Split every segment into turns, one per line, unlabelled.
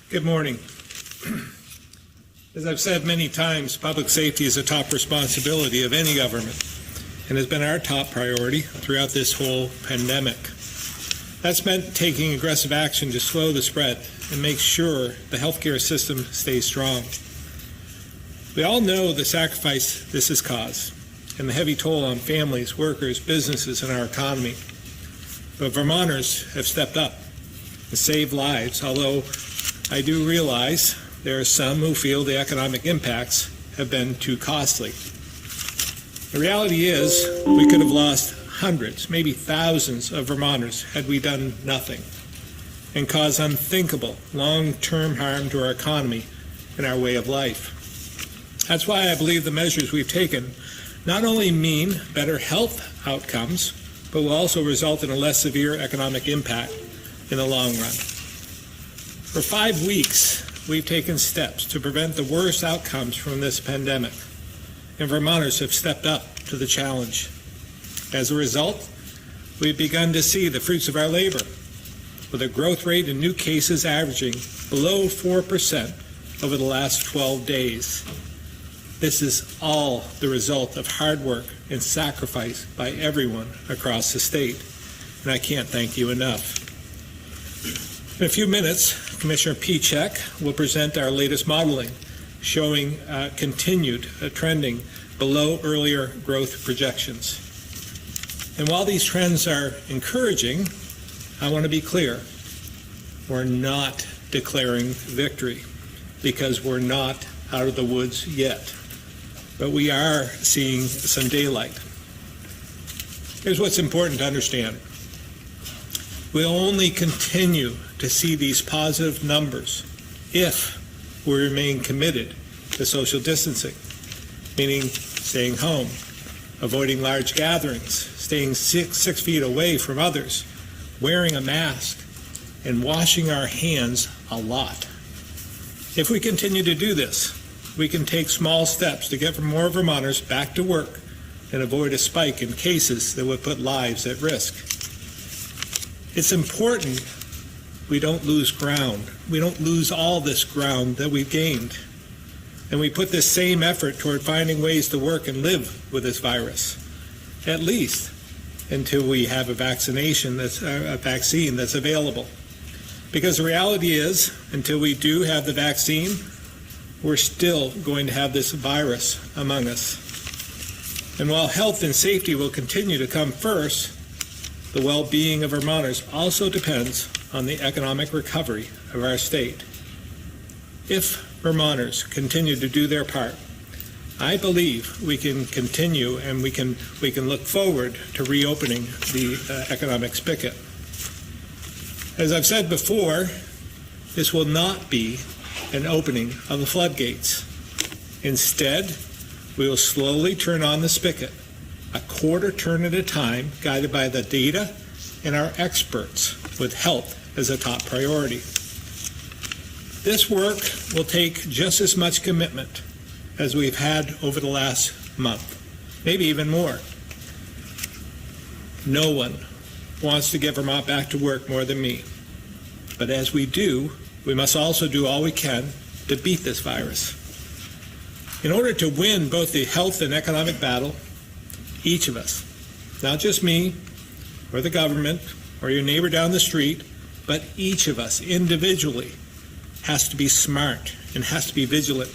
Good morning. As I've said many times, public safety is a top responsibility of any government and has been our top priority throughout this whole pandemic. That's meant taking aggressive action to slow the spread and make sure the healthcare system stays strong. We all know the sacrifice this has caused and the heavy toll on families, workers, businesses, and our economy. But Vermonters have stepped up and saved lives, although I do realize there are some who feel the economic impacts have been too costly. The reality is we could have lost hundreds, maybe thousands of Vermonters had we done nothing, and caused unthinkable long-term harm to our economy and our way of life. That's why I believe the measures we've taken not only mean better health outcomes, but will also result in a less severe economic impact in the long run. For 5 weeks, we've taken steps to prevent the worst outcomes from this pandemic, and Vermonters have stepped up to the challenge. As a result, we've begun to see the fruits of our labor, with a growth rate in new cases averaging below 4% over the last 12 days. This is all the result of hard work and sacrifice by everyone across the state, and I can't thank you enough. In a few minutes, Commissioner Pichek will present our latest modeling, showing continued trending below earlier growth projections. And while these trends are encouraging, I want to be clear, we're not declaring victory because we're not out of the woods yet, but we are seeing some daylight. Here's what's important to understand. We'll only continue to see these positive numbers if we remain committed to social distancing, meaning staying home, avoiding large gatherings, staying 6 feet away from others, wearing a mask, and washing our hands a lot. If we continue to do this, we can take small steps to get more Vermonters back to work and avoid a spike in cases that would put lives at risk. It's important we don't lose ground. We don't lose all this ground that we've gained. And we put this same effort toward finding ways to work and live with this virus, at least until we have a vaccine that's available. Because the reality is, until we do have the vaccine, we're still going to have this virus among us. And while health and safety will continue to come first, the well-being of Vermonters also depends on the economic recovery of our state. If Vermonters continue to do their part, I believe we can continue and we can look forward to reopening the economic spigot. As I've said before, this will not be an opening of the floodgates. Instead, we will slowly turn on the spigot, a quarter turn at a time, guided by the data and our experts, with health as a top priority. This work will take just as much commitment as we've had over the last month, maybe even more. No one wants to get Vermont back to work more than me. But as we do, we must also do all we can to beat this virus. In order to win both the health and economic battle, each of us, not just me or the government or your neighbor down the street, but each of us individually has to be smart and has to be vigilant.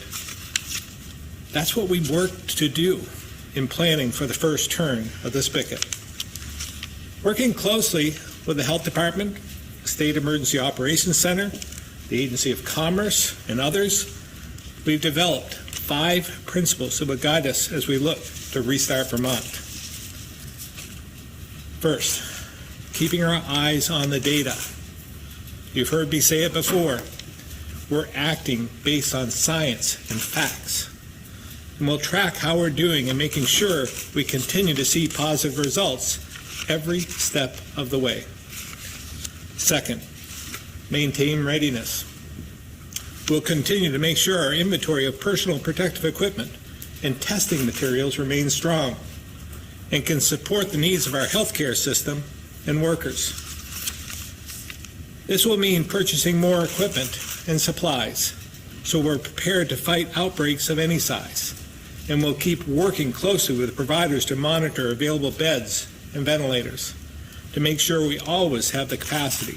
That's what we worked to do in planning for the first turn of the spigot. Working closely with the Health Department, the State Emergency Operations Center, the Agency of Commerce, and others, we've developed 5 principles that will guide us as we look to restart Vermont. First, keeping our eyes on the data. You've heard me say it before. We're acting based on science and facts. And we'll track how we're doing and making sure we continue to see positive results every step of the way. Second, maintain readiness. We'll continue to make sure our inventory of personal protective equipment and testing materials remains strong and can support the needs of our healthcare system and workers. This will mean purchasing more equipment and supplies, so we're prepared to fight outbreaks of any size, and we'll keep working closely with providers to monitor available beds and ventilators to make sure we always have the capacity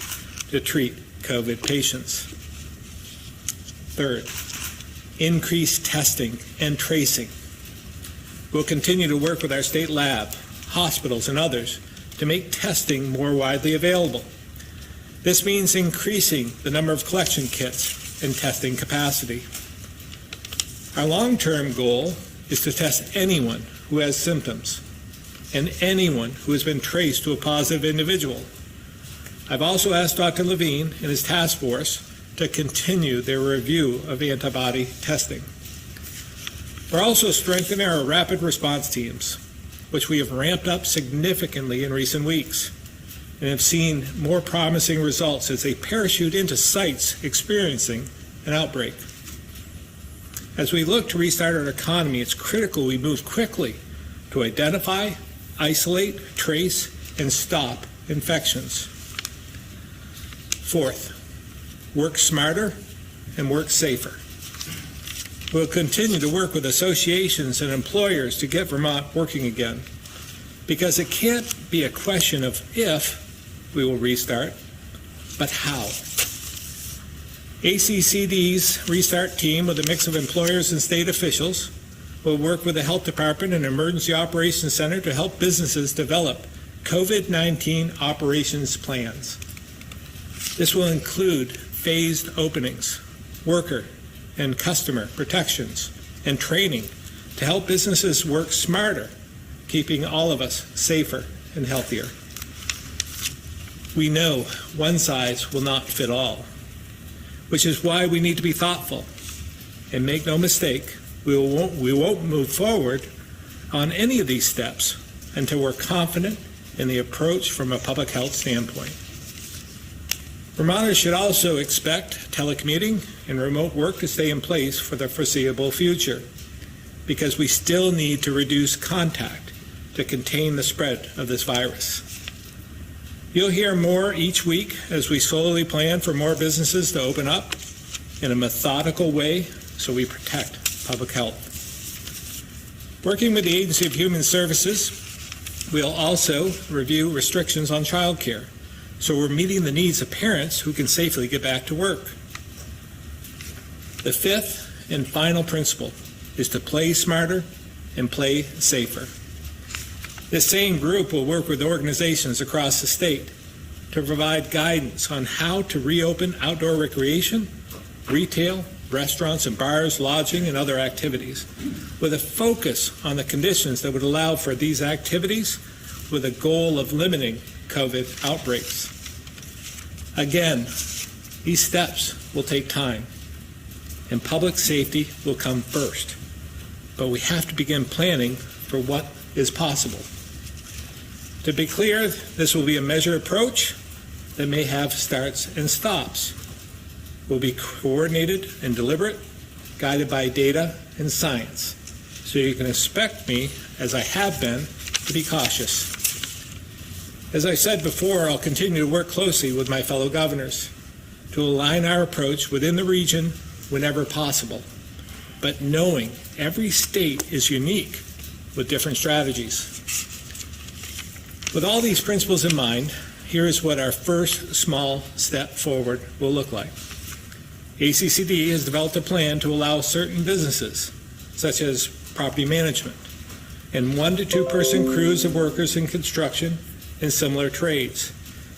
to treat COVID patients. Third, increase testing and tracing. We'll continue to work with our state lab, hospitals, and others to make testing more widely available. This means increasing the number of collection kits and testing capacity. Our long-term goal is to test anyone who has symptoms and anyone who has been traced to a positive individual. I've also asked Dr. Levine and his task force to continue their review of antibody testing. We're also strengthening our rapid response teams, which we have ramped up significantly in recent weeks and have seen more promising results as they parachute into sites experiencing an outbreak. As we look to restart our economy, it's critical we move quickly to identify, isolate, trace, and stop infections. Fourth, work smarter and work safer. We'll continue to work with associations and employers to get Vermont working again, because it can't be a question of if we will restart, but how. ACCD's restart team, with a mix of employers and state officials, will work with the Health Department and Emergency Operations Center to help businesses develop COVID-19 operations plans. This will include phased openings, worker and customer protections, and training to help businesses work smarter, keeping all of us safer and healthier. We know one size will not fit all, which is why we need to be thoughtful. And make no mistake, we won't move forward on any of these steps until we're confident in the approach from a public health standpoint. Vermonters should also expect telecommuting and remote work to stay in place for the foreseeable future, because we still need to reduce contact to contain the spread of this virus. You'll hear more each week as we slowly plan for more businesses to open up in a methodical way so we protect public health. Working with the Agency of Human Services, we'll also review restrictions on childcare, so we're meeting the needs of parents who can safely get back to work. The fifth and final principle is to play smarter and play safer. This same group will work with organizations across the state to provide guidance on how to reopen outdoor recreation, retail, restaurants and bars, lodging, and other activities, with a focus on the conditions that would allow for these activities with a goal of limiting COVID outbreaks. Again, these steps will take time, and public safety will come first, but we have to begin planning for what is possible. To be clear, this will be a measured approach that may have starts and stops. Will be coordinated and deliberate, guided by data and science. So you can expect me, as I have been, to be cautious. As I said before, I'll continue to work closely with my fellow governors to align our approach within the region whenever possible, but knowing every state is unique with different strategies. With all these principles in mind, here is what our first small step forward will look like. ACCD has developed a plan to allow certain businesses, such as property management, and 1 to 2 person crews of workers in construction and similar trades,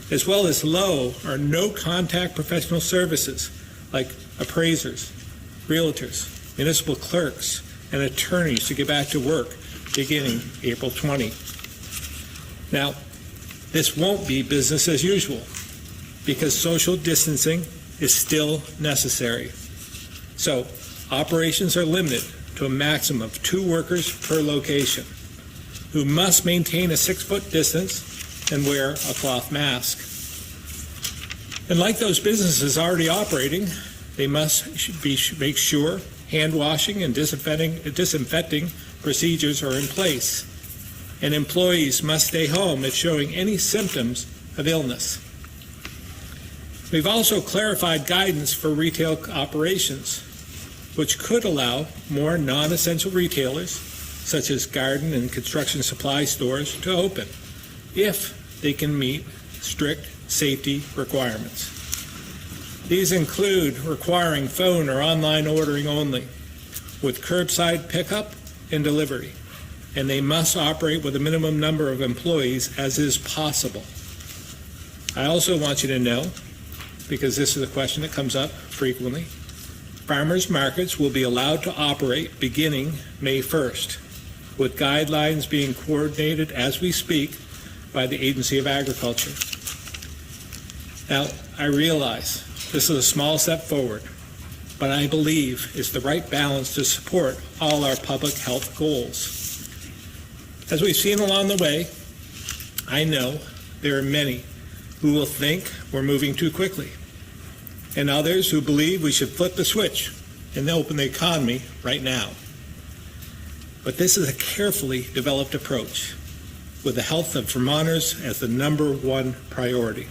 as well as low or no contact professional services like appraisers, realtors, municipal clerks, and attorneys to get back to work beginning April 20. Now, this won't be business as usual because social distancing is still necessary. So, operations are limited to a maximum of 2 workers per location who must maintain a 6-foot distance and wear a cloth mask. And like those businesses already operating, they must make sure hand washing and disinfecting procedures are in place. And employees must stay home if showing any symptoms of illness. We've also clarified guidance for retail operations, which could allow more non-essential retailers, such as garden and construction supply stores, to open if they can meet strict safety requirements. These include requiring phone or online ordering only, with curbside pickup and delivery, and they must operate with a minimum number of employees as is possible. I also want you to know, because this is a question that comes up frequently, farmers markets will be allowed to operate beginning May 1st, with guidelines being coordinated as we speak by the Agency of Agriculture. Now, I realize this is a small step forward, but I believe it's the right balance to support all our public health goals. As we've seen along the way, I know there are many who will think we're moving too quickly, and others who believe we should flip the switch and open the economy right now. But this is a carefully developed approach, with the health of Vermonters as the number one priority,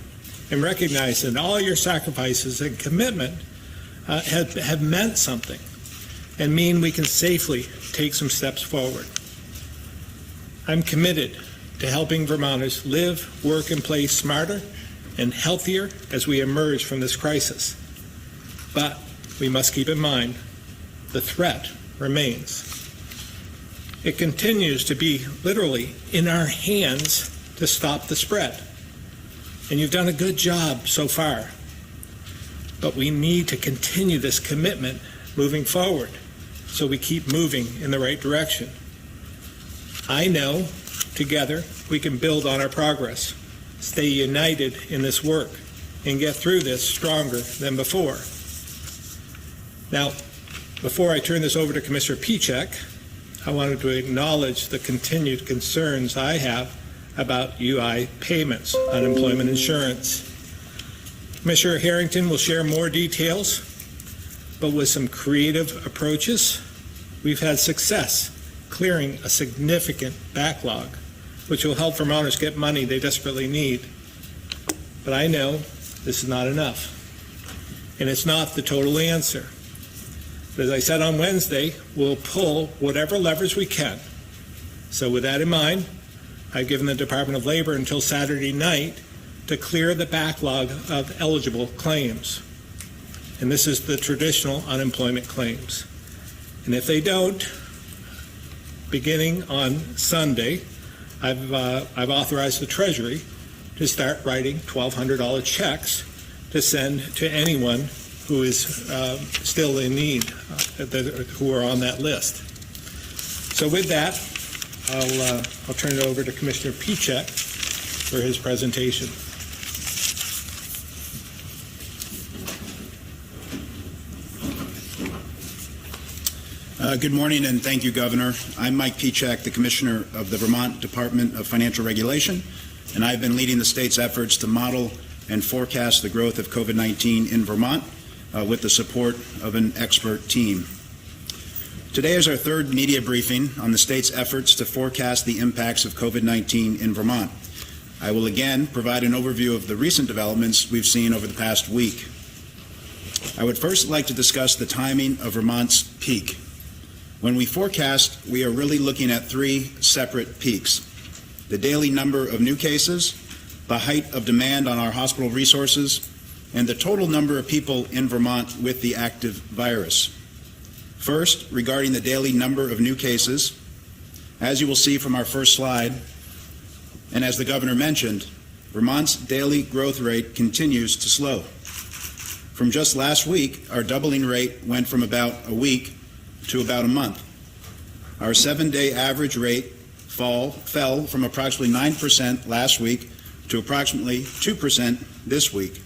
and recognize that all your sacrifices and commitment have meant something and mean we can safely take some steps forward. I'm committed to helping Vermonters live, work, and play smarter and healthier as we emerge from this crisis. But we must keep in mind the threat remains. It continues to be literally in our hands to stop the spread. And you've done a good job so far. But we need to continue this commitment moving forward so we keep moving in the right direction. I know together we can build on our progress, stay united in this work, and get through this stronger than before. Now, before I turn this over to Commissioner Pichek, I wanted to acknowledge the continued concerns I have about UI payments, unemployment insurance. Commissioner Harrington will share more details, but with some creative approaches, we've had success clearing a significant backlog, which will help Vermonters get money they desperately need. But I know this is not enough, and it's not the total answer. But as I said on Wednesday, we'll pull whatever levers we can. So with that in mind, I've given the Department of Labor until Saturday night to clear the backlog of eligible claims. And this is the traditional unemployment claims. And if they don't, beginning on Sunday, I've authorized the Treasury to start writing $1,200 checks to send to anyone who is still in need, who are on that list. So with that, I'll turn it over to Commissioner Pichek for his presentation.
Good morning, and thank you, Governor. I'm Mike Pichek, the Commissioner of the Vermont Department of Financial Regulation, and I've been leading the state's efforts to model and forecast the growth of COVID-19 in Vermont with the support of an expert team. Today is our third media briefing on the state's efforts to forecast the impacts of COVID-19 in Vermont. I will again provide an overview of the recent developments we've seen over the past week. I would first like to discuss the timing of Vermont's peak. When we forecast, we are really looking at three separate peaks: the daily number of new cases, the height of demand on our hospital resources, and the total number of people in Vermont with the active virus. First, regarding the daily number of new cases, as you will see from our first slide, and as the Governor mentioned, Vermont's daily growth rate continues to slow. From just last week, our doubling rate went from about a week to about a month. Our 7-day average rate fell from approximately 9% last week to approximately 2% this week.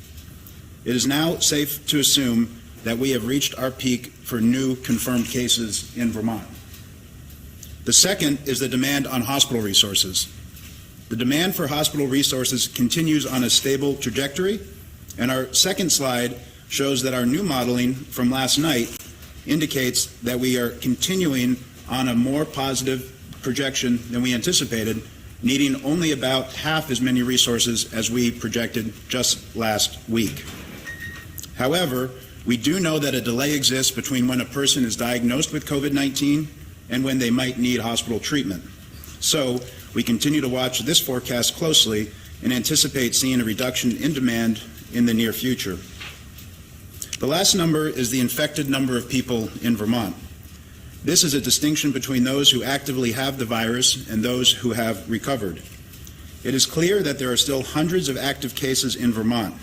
It is now safe to assume that we have reached our peak for new confirmed cases in Vermont. The second is the demand on hospital resources. The demand for hospital resources continues on a stable trajectory, and our second slide shows that our new modeling from last night indicates that we are continuing on a more positive projection than we anticipated, needing only about half as many resources as we projected just last week. However, we do know that a delay exists between when a person is diagnosed with COVID-19 and when they might need hospital treatment. So we continue to watch this forecast closely and anticipate seeing a reduction in demand in the near future. The last number is the infected number of people in Vermont. This is a distinction between those who actively have the virus and those who have recovered. It is clear that there are still hundreds of active cases in Vermont,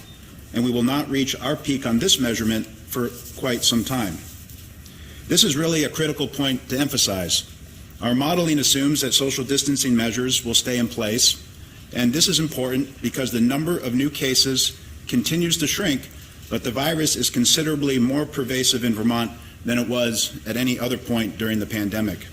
and we will not reach our peak on this measurement for quite some time. This is really a critical point to emphasize. Our modeling assumes that social distancing measures will stay in place, and this is important because the number of new cases continues to shrink, but the virus is considerably more pervasive in Vermont than it was at any other point during the pandemic.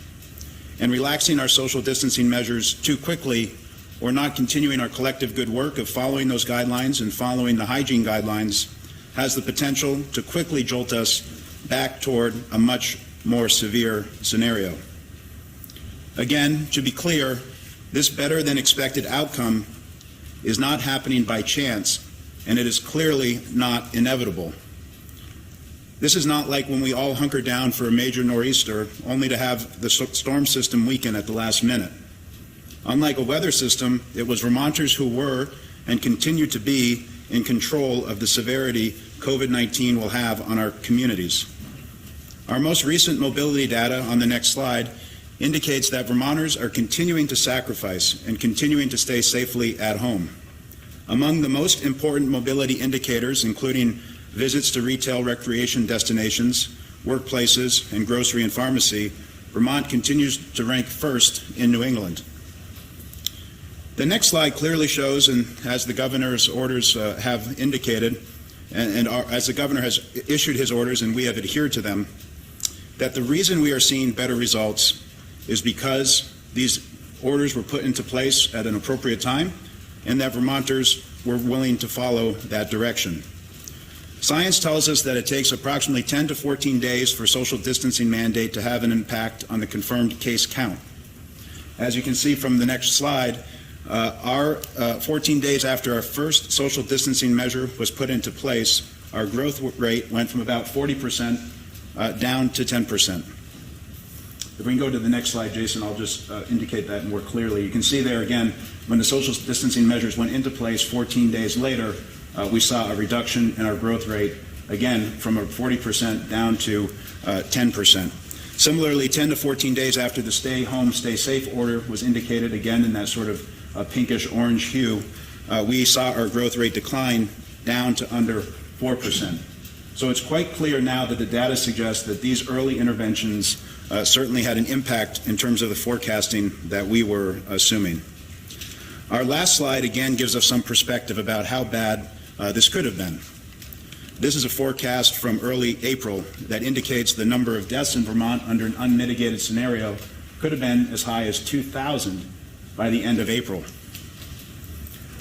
And relaxing our social distancing measures too quickly or not continuing our collective good work of following those guidelines and following the hygiene guidelines has the potential to quickly jolt us back toward a much more severe scenario. Again, to be clear, this better than expected outcome is not happening by chance, and it is clearly not inevitable. This is not like when we all hunker down for a major nor'easter only to have the storm system weaken at the last minute. Unlike a weather system, it was Vermonters who were and continue to be in control of the severity COVID-19 will have on our communities. Our most recent mobility data on the next slide indicates that Vermonters are continuing to sacrifice and continuing to stay safely at home. Among the most important mobility indicators, including visits to retail recreation destinations, workplaces, and grocery and pharmacy, Vermont continues to rank first in New England. The next slide clearly shows, and as the governor's orders have indicated, and as the governor has issued his orders and we have adhered to them, that the reason we are seeing better results is because these orders were put into place at an appropriate time and that Vermonters were willing to follow that direction. Science tells us that it takes approximately 10 to 14 days for social distancing mandate to have an impact on the confirmed case count. As you can see from the next slide, 14 days after our first social distancing measure was put into place, our growth rate went from about 40% down to 10%. If we can go to the next slide, Jason, I'll just indicate that more clearly. You can see there again, when the social distancing measures went into place 14 days later, we saw a reduction in our growth rate, again, from a 40% down to 10%. Similarly, 10 to 14 days after the stay home, stay safe order was indicated, again, in that sort of pinkish orange hue, we saw our growth rate decline down to under 4%. So it's quite clear now that the data suggests that these early interventions certainly had an impact in terms of the forecasting that we were assuming. Our last slide again gives us some perspective about how bad this could have been. This is a forecast from early April that indicates the number of deaths in Vermont under an unmitigated scenario could have been as high as 2,000 by the end of April.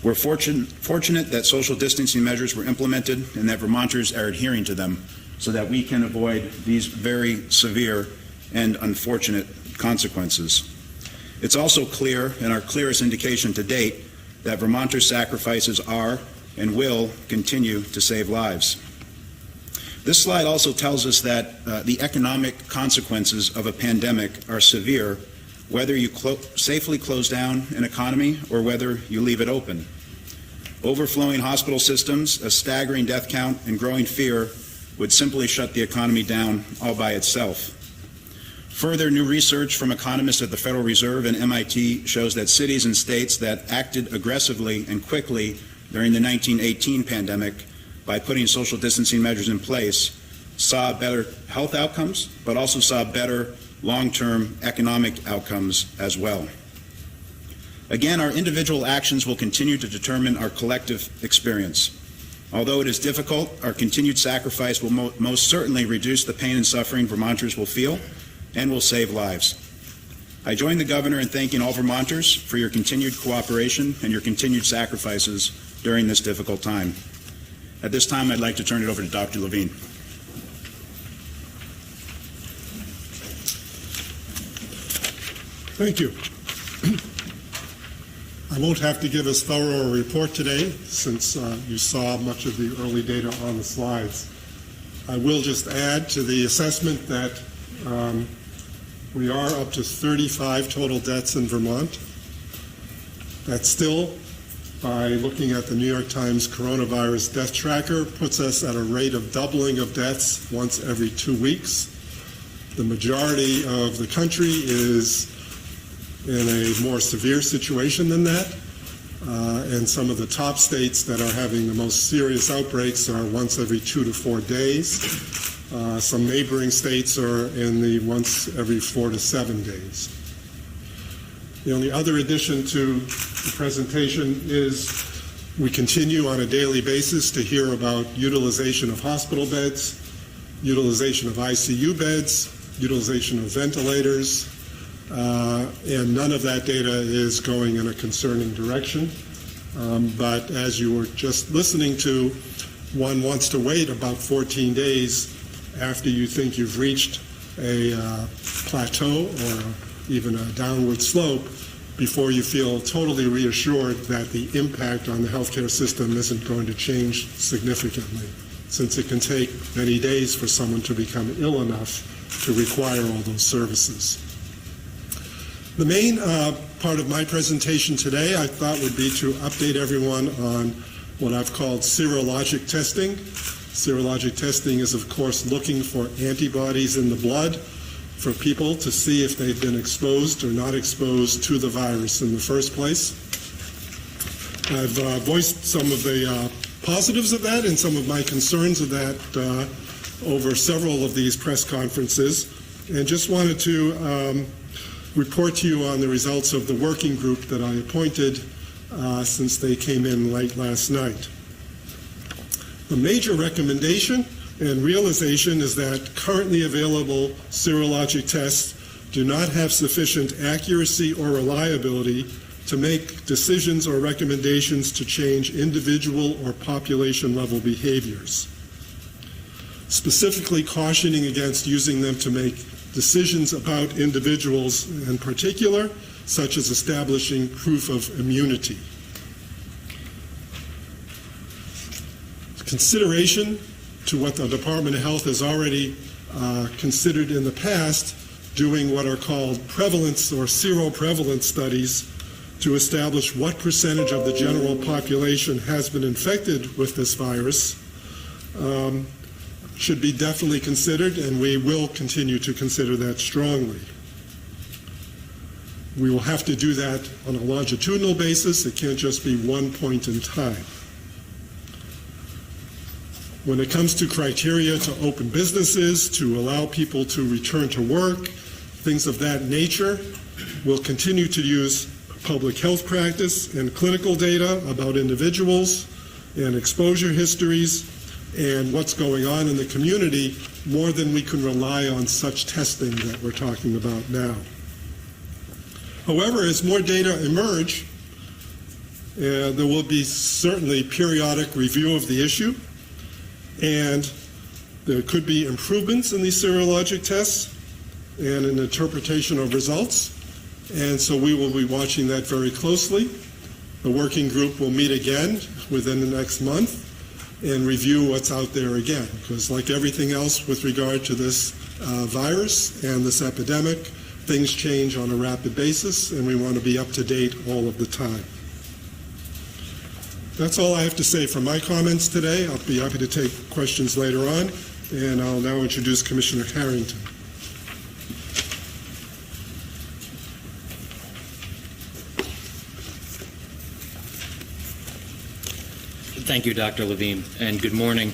We're fortunate that social distancing measures were implemented and that Vermonters are adhering to them so that we can avoid these very severe and unfortunate consequences. It's also clear, and our clearest indication to date, that Vermonters' sacrifices are and will continue to save lives. This slide also tells us that the economic consequences of a pandemic are severe, whether you safely close down an economy or whether you leave it open. Overflowing hospital systems, a staggering death count, and growing fear would simply shut the economy down all by itself. Further, new research from economists at the Federal Reserve and MIT shows that cities and states that acted aggressively and quickly during the 1918 pandemic by putting social distancing measures in place saw better health outcomes, but also saw better long-term economic outcomes as well. Again, our individual actions will continue to determine our collective experience. Although it is difficult, our continued sacrifice will most certainly reduce the pain and suffering Vermonters will feel and will save lives. I join the Governor in thanking all Vermonters for your continued cooperation and your continued sacrifices during this difficult time. At this time, I'd like to turn it over to Dr. Levine.
Thank you. I won't have to give as thorough a report today since you saw much of the early data on the slides. I will just add to the assessment that we are up to 35 total deaths in Vermont. That still, by looking at the New York Times coronavirus death tracker, puts us at a rate of doubling of deaths once every 2 weeks. The majority of the country is in a more severe situation than that, and some of the top states that are having the most serious outbreaks are once every 2 to 4 days. Some neighboring states are in the once every 4 to 7 days. The only other addition to the presentation is we continue on a daily basis to hear about utilization of hospital beds, utilization of ICU beds, utilization of ventilators, and none of that data is going in a concerning direction. But as you were just listening to, one wants to wait about 14 days after you think you've reached a plateau or even a downward slope before you feel totally reassured that the impact on the healthcare system isn't going to change significantly, since it can take many days for someone to become ill enough to require all those services. The main part of my presentation today I thought would be to update everyone on what I've called serologic testing. Serologic testing is, of course, looking for antibodies in the blood for people to see if they've been exposed or not exposed to the virus in the first place. I've voiced some of the positives of that and some of my concerns of that over several of these press conferences, and just wanted to report to you on the results of the working group that I appointed since they came in late last night. The major recommendation and realization is that currently available serologic tests do not have sufficient accuracy or reliability to make decisions or recommendations to change individual or population level behaviors, specifically cautioning against using them to make decisions about individuals in particular, such as establishing proof of immunity. Consideration to what the Department of Health has already considered in the past, doing what are called prevalence or seroprevalence studies to establish what percentage of the general population has been infected with this virus, should be definitely considered, and we will continue to consider that strongly. We will have to do that on a longitudinal basis. It can't just be one point in time. When it comes to criteria to open businesses, to allow people to return to work, things of that nature, we'll continue to use public health practice and clinical data about individuals and exposure histories and what's going on in the community more than we can rely on such testing that we're talking about now. However, as more data emerge, there will be certainly periodic review of the issue, and there could be improvements in these serologic tests and an interpretation of results, and so we will be watching that very closely. The working group will meet again within the next month and review what's out there again, because like everything else with regard to this virus and this epidemic, things change on a rapid basis, and we want to be up to date all of the time. That's all I have to say for my comments today. I'll be happy to take questions later on, and I'll now introduce Commissioner Harrington.
Thank you, Dr. Levine, and good morning.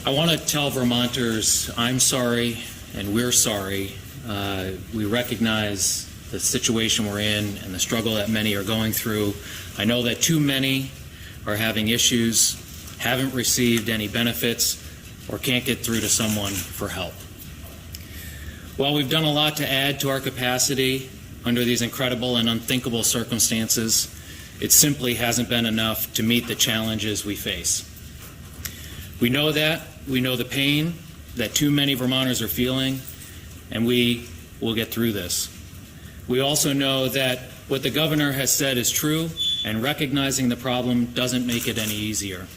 I want to tell Vermonters I'm sorry and we're sorry. We recognize the situation we're in and the struggle that many are going through. I know that too many are having issues, haven't received any benefits, or can't get through to someone for help. While we've done a lot to add to our capacity under these incredible and unthinkable circumstances, it simply hasn't been enough to meet the challenges we face. We know that. We know the pain that too many Vermonters are feeling, and we will get through this. We also know that what the governor has said is true, and recognizing the problem doesn't make it any easier.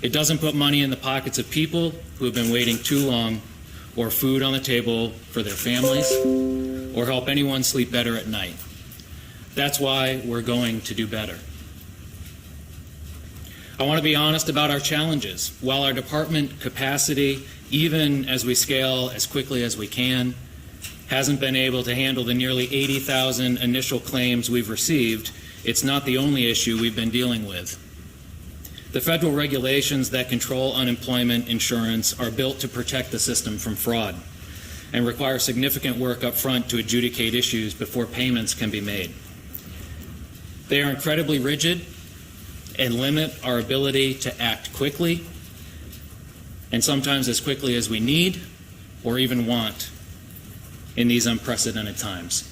It doesn't put money in the pockets of people who have been waiting too long, or food on the table for their families, or help anyone sleep better at night. That's why we're going to do better. I want to be honest about our challenges. While our department capacity, even as we scale as quickly as we can, hasn't been able to handle the nearly 80,000 initial claims we've received, it's not the only issue we've been dealing with. The federal regulations that control unemployment insurance are built to protect the system from fraud and require significant work up front to adjudicate issues before payments can be made. They are incredibly rigid and limit our ability to act quickly, and sometimes as quickly as we need or even want in these unprecedented times.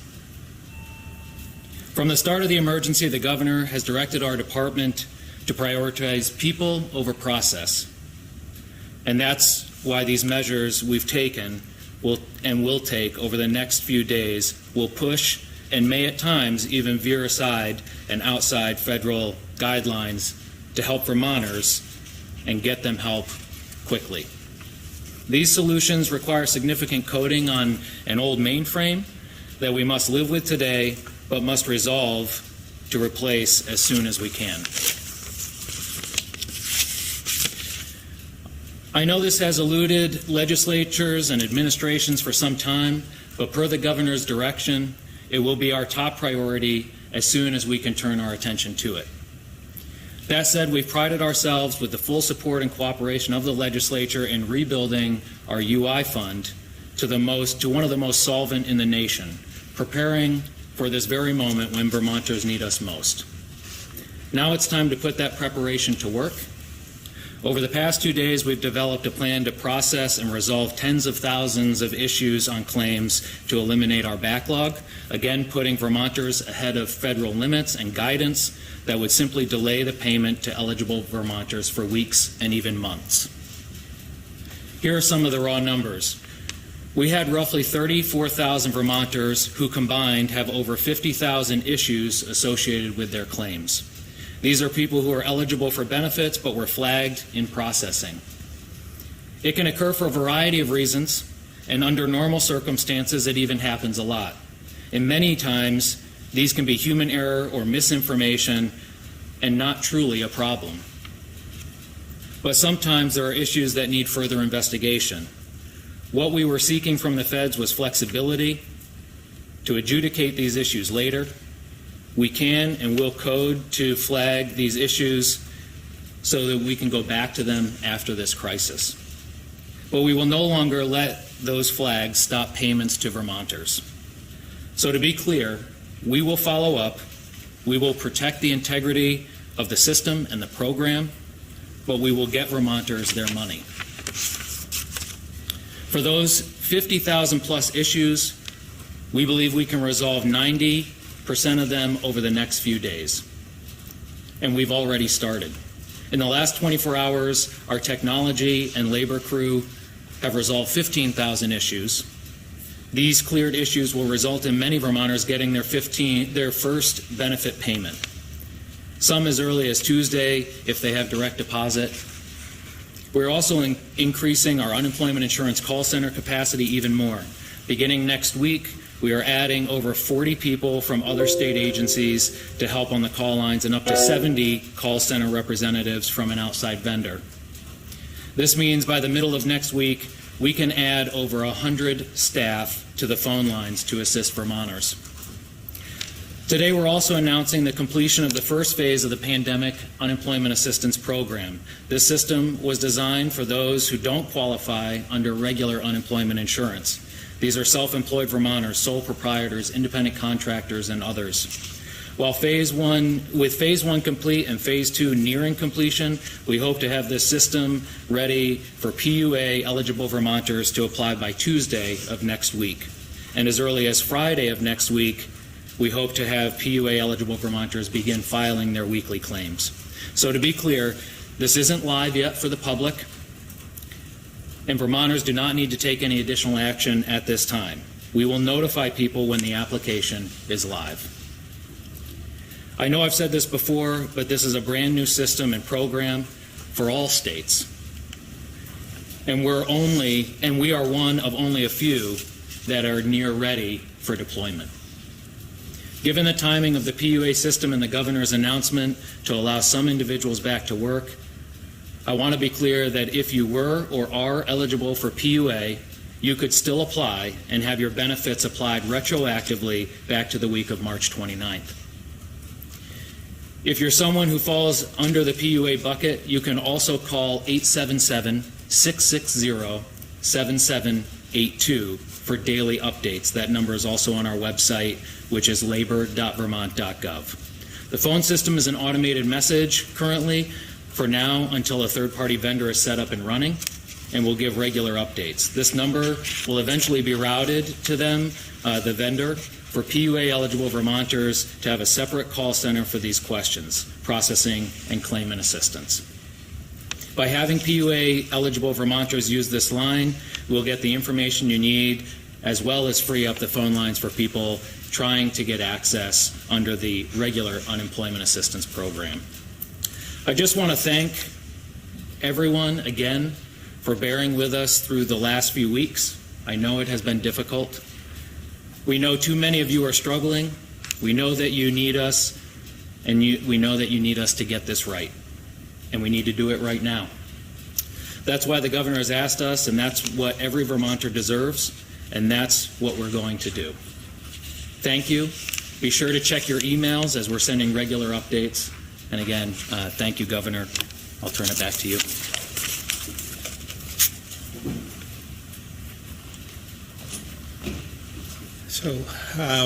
From the start of the emergency, the governor has directed our department to prioritize people over process. And that's why these measures we've taken will take over the next few days will push and may at times even veer aside and outside federal guidelines to help Vermonters and get them help quickly. These solutions require significant coding on an old mainframe that we must live with today but must resolve to replace as soon as we can. I know this has eluded legislatures and administrations for some time, but per the governor's direction, it will be our top priority as soon as we can turn our attention to it. That said, we've prided ourselves with the full support and cooperation of the legislature in rebuilding our UI fund to one of the most solvent in the nation, preparing for this very moment when Vermonters need us most. Now it's time to put that preparation to work. Over the past 2 days, we've developed a plan to process and resolve tens of thousands of issues on claims to eliminate our backlog, again putting Vermonters ahead of federal limits and guidance that would simply delay the payment to eligible Vermonters for weeks and even months. Here are some of the raw numbers. We had roughly 34,000 Vermonters who combined have over 50,000 issues associated with their claims. These are people who are eligible for benefits but were flagged in processing. It can occur for a variety of reasons, and under normal circumstances it even happens a lot. And many times these can be human error or misinformation and not truly a problem. But sometimes there are issues that need further investigation. What we were seeking from the feds was flexibility to adjudicate these issues later. We can and will code to flag these issues so that we can go back to them after this crisis. But we will no longer let those flags stop payments to Vermonters. So to be clear, we will follow up, we will protect the integrity of the system and the program, but we will get Vermonters their money. For those 50,000 plus issues, we believe we can resolve 90% of them over the next few days. And we've already started. In the last 24 hours, our technology and labor crew have resolved 15,000 issues. These cleared issues will result in many Vermonters getting their first benefit payment. Some as early as Tuesday if they have direct deposit. We're also increasing our unemployment insurance call center capacity even more. Beginning next week, we are adding over 40 people from other state agencies to help on the call lines and up to 70 call center representatives from an outside vendor. This means by the middle of next week, we can add over 100 staff to the phone lines to assist Vermonters. Today, we're also announcing the completion of the first phase of the Pandemic Unemployment Assistance Program. This system was designed for those who don't qualify under regular unemployment insurance. These are self-employed Vermonters, sole proprietors, independent contractors, and others. With phase one complete and phase two nearing completion, we hope to have this system ready for PUA eligible Vermonters to apply by Tuesday of next week. And as early as Friday of next week, we hope to have PUA eligible Vermonters begin filing their weekly claims. So to be clear, this isn't live yet for the public, and Vermonters do not need to take any additional action at this time. We will notify people when the application is live. I know I've said this before, but this is a brand new system and program for all states. And we are one of only a few that are near ready for deployment. Given the timing of the PUA system and the governor's announcement to allow some individuals back to work, I want to be clear that if you were or are eligible for PUA, you could still apply and have your benefits applied retroactively back to the week of March 29th. If you're someone who falls under the PUA bucket, you can also call 877-660-7782 for daily updates. That number is also on our website, which is labor.vermont.gov. The phone system is an automated message currently, for now, until a third-party vendor is set up and running, and will give regular updates. This number will eventually be routed to them, the vendor, for PUA-eligible Vermonters to have a separate call center for these questions, processing and claimant assistance. By having PUA-eligible Vermonters use this line, we'll get the information you need, as well as free up the phone lines for people trying to get access under the regular unemployment assistance program. I just want to thank everyone again for bearing with us through the last few weeks. I know it has been difficult. We know too many of you are struggling. We know that you need us, and we know that you need us to get this right. And we need to do it right now. That's why the governor has asked us, and that's what every Vermonter deserves, and that's what we're going to do. Thank you. Be sure to check your emails as we're sending regular updates. And again, thank you, Governor. I'll turn it back to you.
So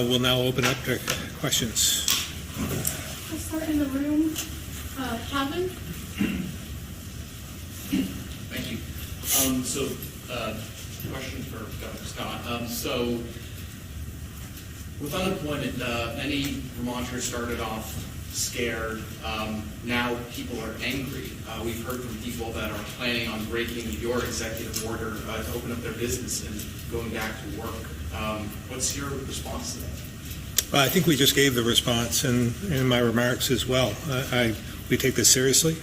we'll now open up to questions.
I'll start in the room. Kevin?
Thank you. Question for Governor Scott. With unemployment, many Vermonters started off scared. Now people are angry. We've heard from people that are planning on breaking your executive order to open up their business and going back to work. What's your response to that?
Well, I think we just gave the response in my remarks as well. We take this seriously.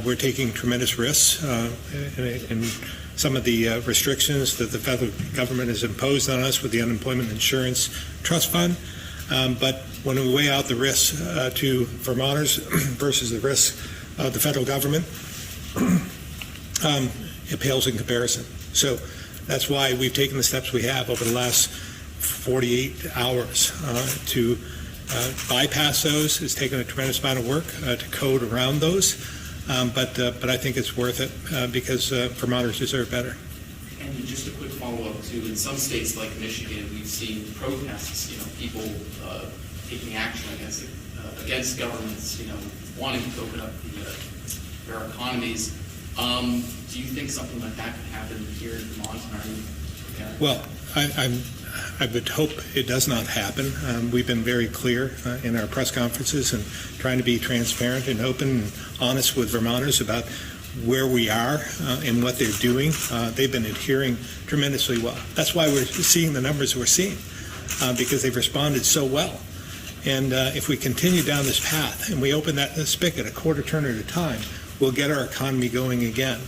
We're taking tremendous risks, and some of the restrictions that the federal government has imposed on us with the Unemployment Insurance Trust Fund. But when we weigh out the risks to Vermonters versus the risks of the federal government, it pales in comparison. So that's why we've taken the steps we have over the last 48 hours to bypass those. It's taken a tremendous amount of work to code around those, but I think it's worth it because Vermonters deserve better.
And just a quick follow-up too, in some states like Michigan, we've seen protests, people taking action against governments, wanting to open up their economies. Do you think something like that could happen here in Vermont?
Well, I would hope it does not happen. We've been very clear in our press conferences and trying to be transparent and open and honest with Vermonters about where we are and what they're doing. They've been adhering tremendously well. That's why we're seeing the numbers we're seeing, because they've responded so well. And if we continue down this path and we open that spigot a quarter turn at a time, we'll get our economy going again.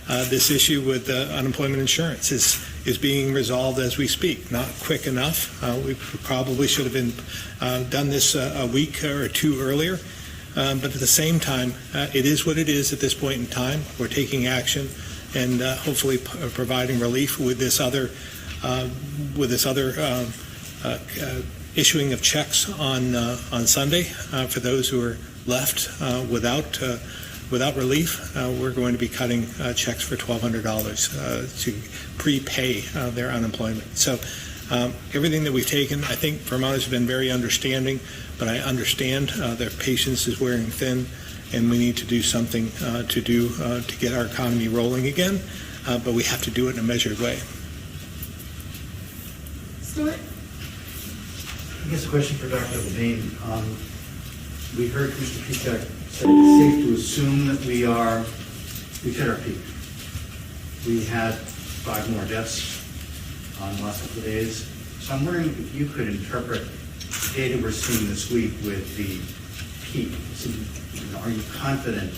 This issue with unemployment insurance is being resolved as we speak. Not quick enough. We probably should have been done this a week or two earlier. But at the same time, it is what it is at this point in time. We're taking action and hopefully issuing of checks on Sunday for those who are left without relief. We're going to be cutting checks for $1,200 to prepay their unemployment. So everything that we've taken, I think Vermont has been very understanding, but I understand their patience is wearing thin, and we need to do something to get our economy rolling again, but we have to do it in a measured way.
Stuart?
I guess a question for Dr. Levine. We heard Mr. Pichak say it's safe to assume that we've hit our peak. We had 5 more deaths on the last couple of days. So I'm wondering if you could interpret the data we're seeing this week with the peak. So, are you confident?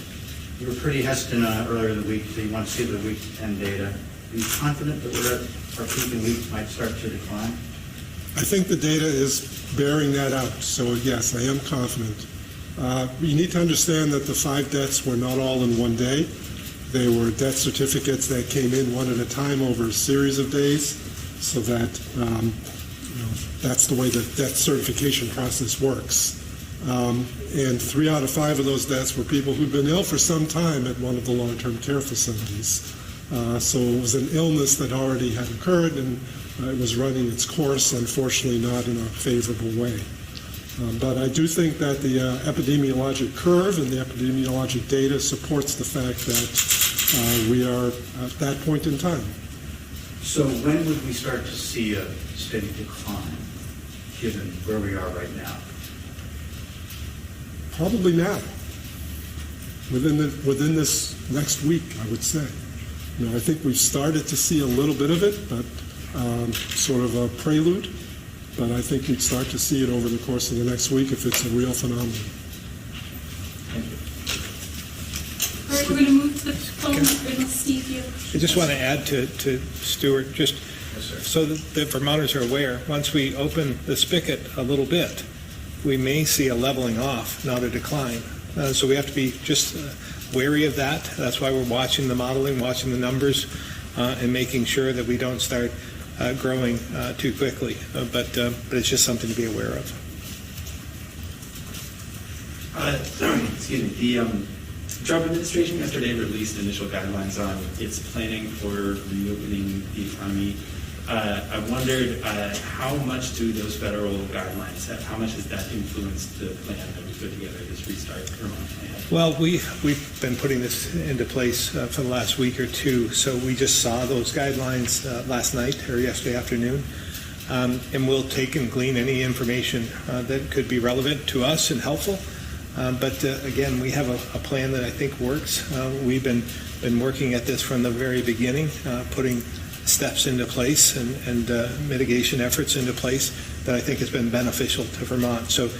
You were pretty hesitant earlier in the week that you want to see the week 10 data. Are you confident that we're at our peak and we might start to decline?
I think the data is bearing that out. So yes, I am confident. You need to understand that the 5 deaths were not all in one day. They were death certificates that came in one at a time over a series of days, so that that's the way the death certification process works. And 3 out of 5 of those deaths were people who'd been ill for some time at one of the long-term care facilities. So it was an illness that already had occurred, and it was running its course, unfortunately not in a favorable way. But I do think that the epidemiologic curve and the epidemiologic data supports the fact that we are at that point in time.
So when would we start to see a steady decline, given where we are right now?
Probably now, within this next week, I would say. I think we've started to see a little bit of it, but sort of a prelude. But I think you'd start to see it over the course of the next week if it's a real phenomenon.
All right, we're going to move to the phone with Steve here.
I just want to add to Stuart, just so that the Vermonters are aware, once we open the spigot a little bit, we may see a leveling off, not a decline. So we have to be just wary of that. That's why we're watching the modeling, watching the numbers, and making sure that we don't start growing too quickly. But it's just something to be aware of.
Excuse me. The Trump administration yesterday released initial guidelines on its planning for reopening the economy. I wondered how much do those federal guidelines have? How much has that influenced the plan that we put together, this Restart Vermont plan?
Well, we've been putting this into place for the last week or two. So we just saw those guidelines last night or yesterday afternoon. And we'll take and glean any information that could be relevant to us and helpful. But again, we have a plan that I think works. We've been working at this from the very beginning, putting steps into place and mitigation efforts into place that I think has been beneficial to Vermont. So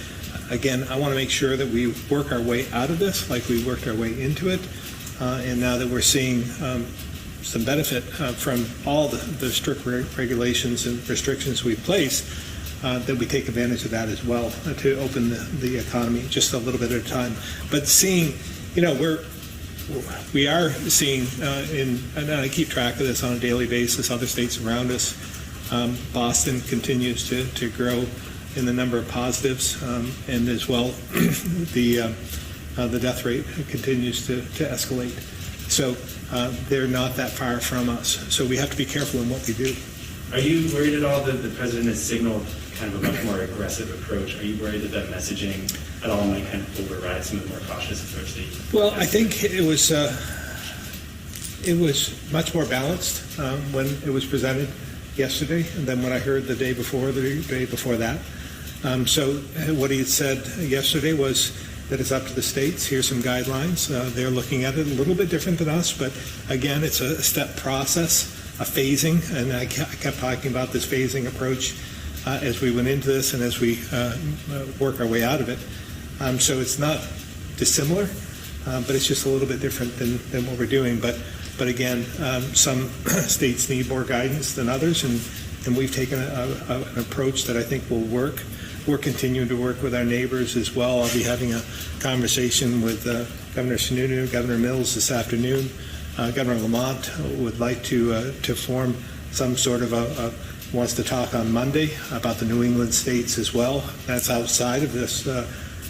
again, I want to make sure that we work our way out of this like we worked our way into it. And now that we're seeing some benefit from all the strict regulations and restrictions we've placed, that we take advantage of that as well to open the economy just a little bit at a time. But seeing, we are seeing, and I keep track of this on a daily basis, other states around us. Boston continues to grow in the number of positives, and as well, the death rate continues to escalate. So they're not that far from us. So we have to be careful in what we do.
Are you worried at all that the president has signaled kind of a much more aggressive approach? Are you worried that messaging at all might kind of override some of the more cautious approach that you?
Well, I think it was much more balanced when it was presented yesterday than what I heard the day before that. So what he had said yesterday was that it's up to the states. Here's some guidelines. They're looking at it a little bit different than us, but again, it's a step process, a phasing, and I kept talking about this phasing approach as we went into this and as we work our way out of it. So it's not dissimilar, but it's just a little bit different than what we're doing. But again, some states need more guidance than others, and we've taken an approach that I think will work. We're continuing to work with our neighbors as well. I'll be having a conversation with Governor Sununu, Governor Mills this afternoon. Governor Lamont would like to form some sort of a wants to talk on Monday about the New England states as well. That's outside of this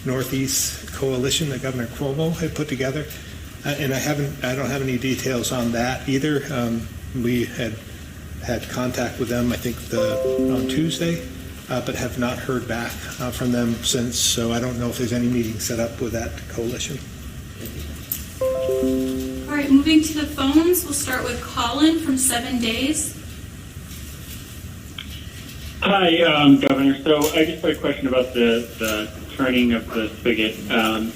Northeast coalition that Governor Cuomo had put together. And I don't have any details on that either. We had contact with them, I think, on Tuesday, but have not heard back from them since. So I don't know if there's any meeting set up with that coalition.
All right, moving to the phones, we'll start with Colin from 7 Days.
Hi, Governor. So I just had a question about the turning of the spigot.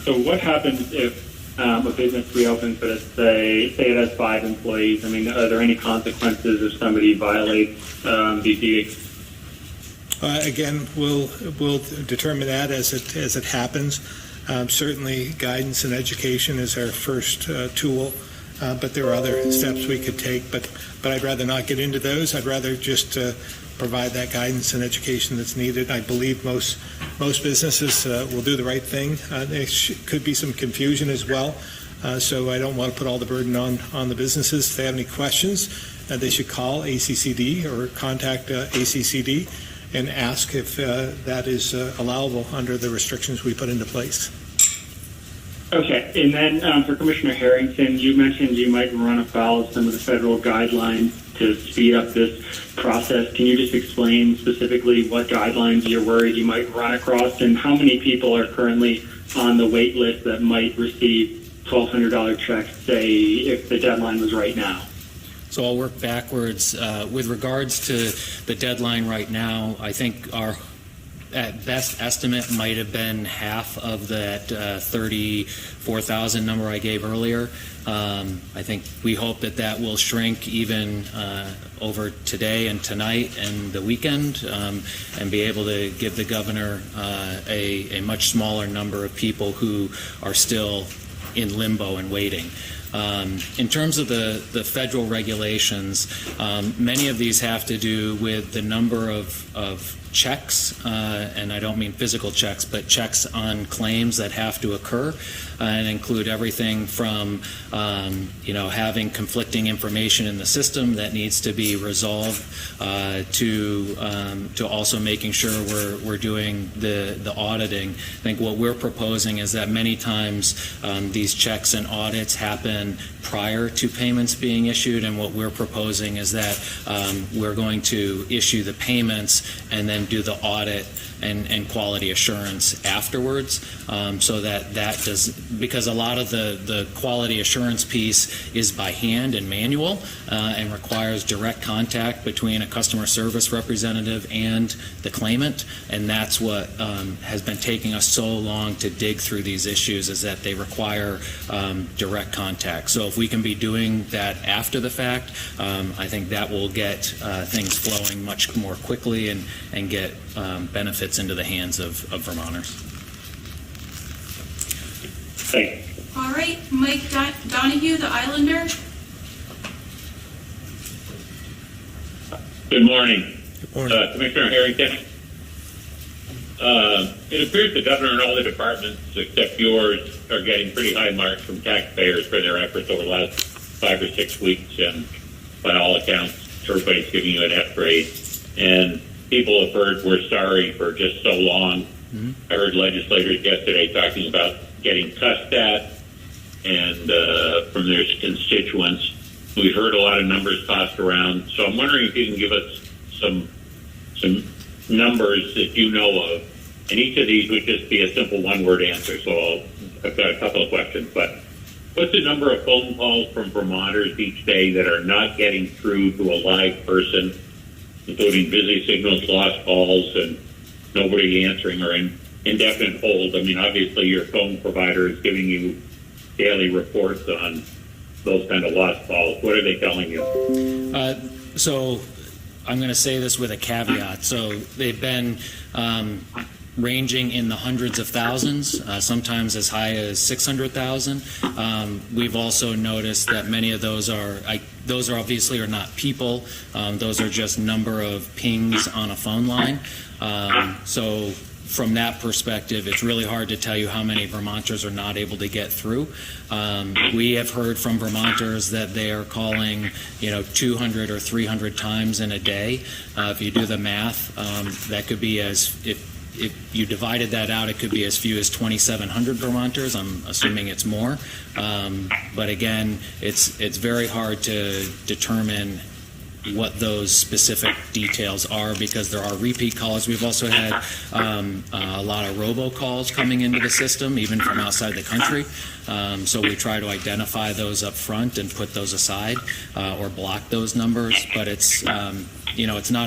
So what happens if a business reopens, but it's, say it has 5 employees? I mean, are there any consequences if somebody violates these edicts?
Again, we'll determine that as it happens. Certainly, guidance and education is our first tool, but there are other steps we could take. But I'd rather not get into those. I'd rather just provide that guidance and education that's needed. I believe most businesses will do the right thing. There could be some confusion as well, so I don't want to put all the burden on the businesses. If they have any questions, they should call ACCD or contact ACCD and ask if that is allowable under the restrictions we put into place.
Okay, and then for Commissioner Harrington, you mentioned you might run afoul of some of the federal guidelines to speed up this process. Can you just explain specifically what guidelines you're worried you might run across, and how many people are currently on the wait list that might receive $1,200 checks, say, if the deadline was right now?
So I'll work backwards. With regards to the deadline right now, I think our at best estimate might have been half of that 34,000 number I gave earlier. I think we hope that will shrink even over today and tonight and the weekend, and be able to give the governor a much smaller number of people who are still in limbo and waiting. In terms of the federal regulations, many of these have to do with the number of checks, and I don't mean physical checks, but checks on claims that have to occur, and include everything from having conflicting information in the system that needs to be resolved, to also making sure we're doing the auditing. I think what we're proposing is that many times these checks and audits happen prior to payments being issued, and what we're proposing is that we're going to issue the payments and then do the audit and quality assurance afterwards, so that does, because a lot of the quality assurance piece is by hand and manual, and requires direct contact between a customer service representative and the claimant, and that's what has been taking us so long to dig through these issues, is that they require direct contact. So if we can be doing that after the fact, I think that will get things flowing much more quickly and get benefits into the hands of Vermonters.
Thanks.
All right, Mike Donahue, the Islander.
Good morning.
Good morning.
Commissioner Harrington. It appears the governor and all the departments, except yours, are getting pretty high marks from taxpayers for their efforts over the last 5 or 6 weeks, and by all accounts, everybody's giving you an F grade. And people have heard we're sorry for just so long. Mm-hmm. I heard legislators yesterday talking about getting cussed at and from their constituents. We've heard a lot of numbers tossed around. So I'm wondering if you can give us some numbers that you know of. And each of these would just be a simple one-word answer. So I've got a couple of questions. But what's the number of phone calls from Vermonters each day that are not getting through to a live person, including busy signals, lost calls, and nobody answering, or indefinite hold? I mean, obviously your phone provider is giving you daily reports on those kind of lost calls. What are they telling you?
So I'm going to say this with a caveat. So they've been ranging in the hundreds of thousands, sometimes as high as 600,000. We've also noticed that many of those are obviously are not people. Those are just number of pings on a phone line. So from that perspective, it's really hard to tell you how many Vermonters are not able to get through. We have heard from Vermonters that they are calling, 200 or 300 times in a day. If you do the math, that could be if you divided that out, it could be as few as 2,700 Vermonters. I'm assuming it's more. But again, it's very hard to determine what those specific details are because there are repeat calls. We've also had a lot of robocalls coming into the system, even from outside the country. So we try to identify those up front and put those aside or block those numbers. But it's not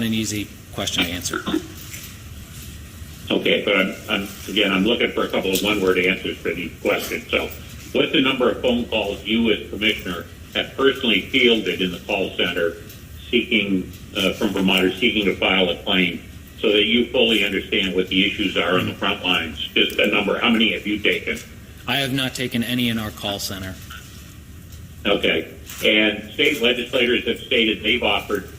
an easy question to answer.
Okay, but I'm looking for a couple of one-word answers for these questions. So, what's the number of phone calls you as commissioner have personally fielded in the call center from Vermonters seeking to file a claim so that you fully understand what the issues are on the front lines? Just a number. How many have you taken?
I have not taken any in our call center.
Okay. And state legislators have stated they've offered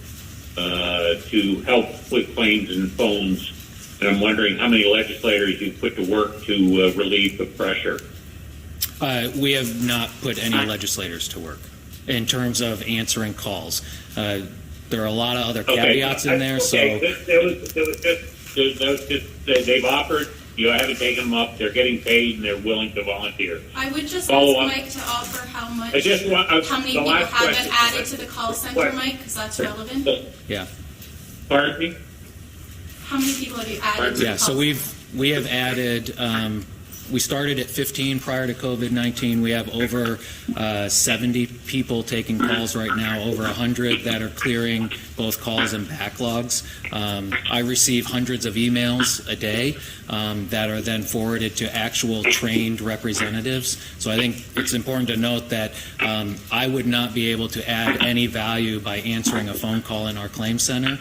to help with claims and phones. And I'm wondering how many legislators you put to work to relieve the pressure.
We have not put any legislators to work in terms of answering calls. There are a lot of other caveats in there.
They've offered. You haven't taken them up. They're getting paid and they're willing to volunteer.
I would just
Follow
ask
up.
Mike to offer how
how many
people have been added to the call center, Mike, because that's relevant.
Yeah.
Pardon me?
How many people have you added to the
Yeah.
call
So
center?
we have added. We started at 15 prior to COVID-19. We have over 70 people taking calls right now, over 100 that are clearing both calls and backlogs. I receive hundreds of emails a day that are then forwarded to actual trained representatives. So I think it's important to note that I would not be able to add any value by answering a phone call in our claim center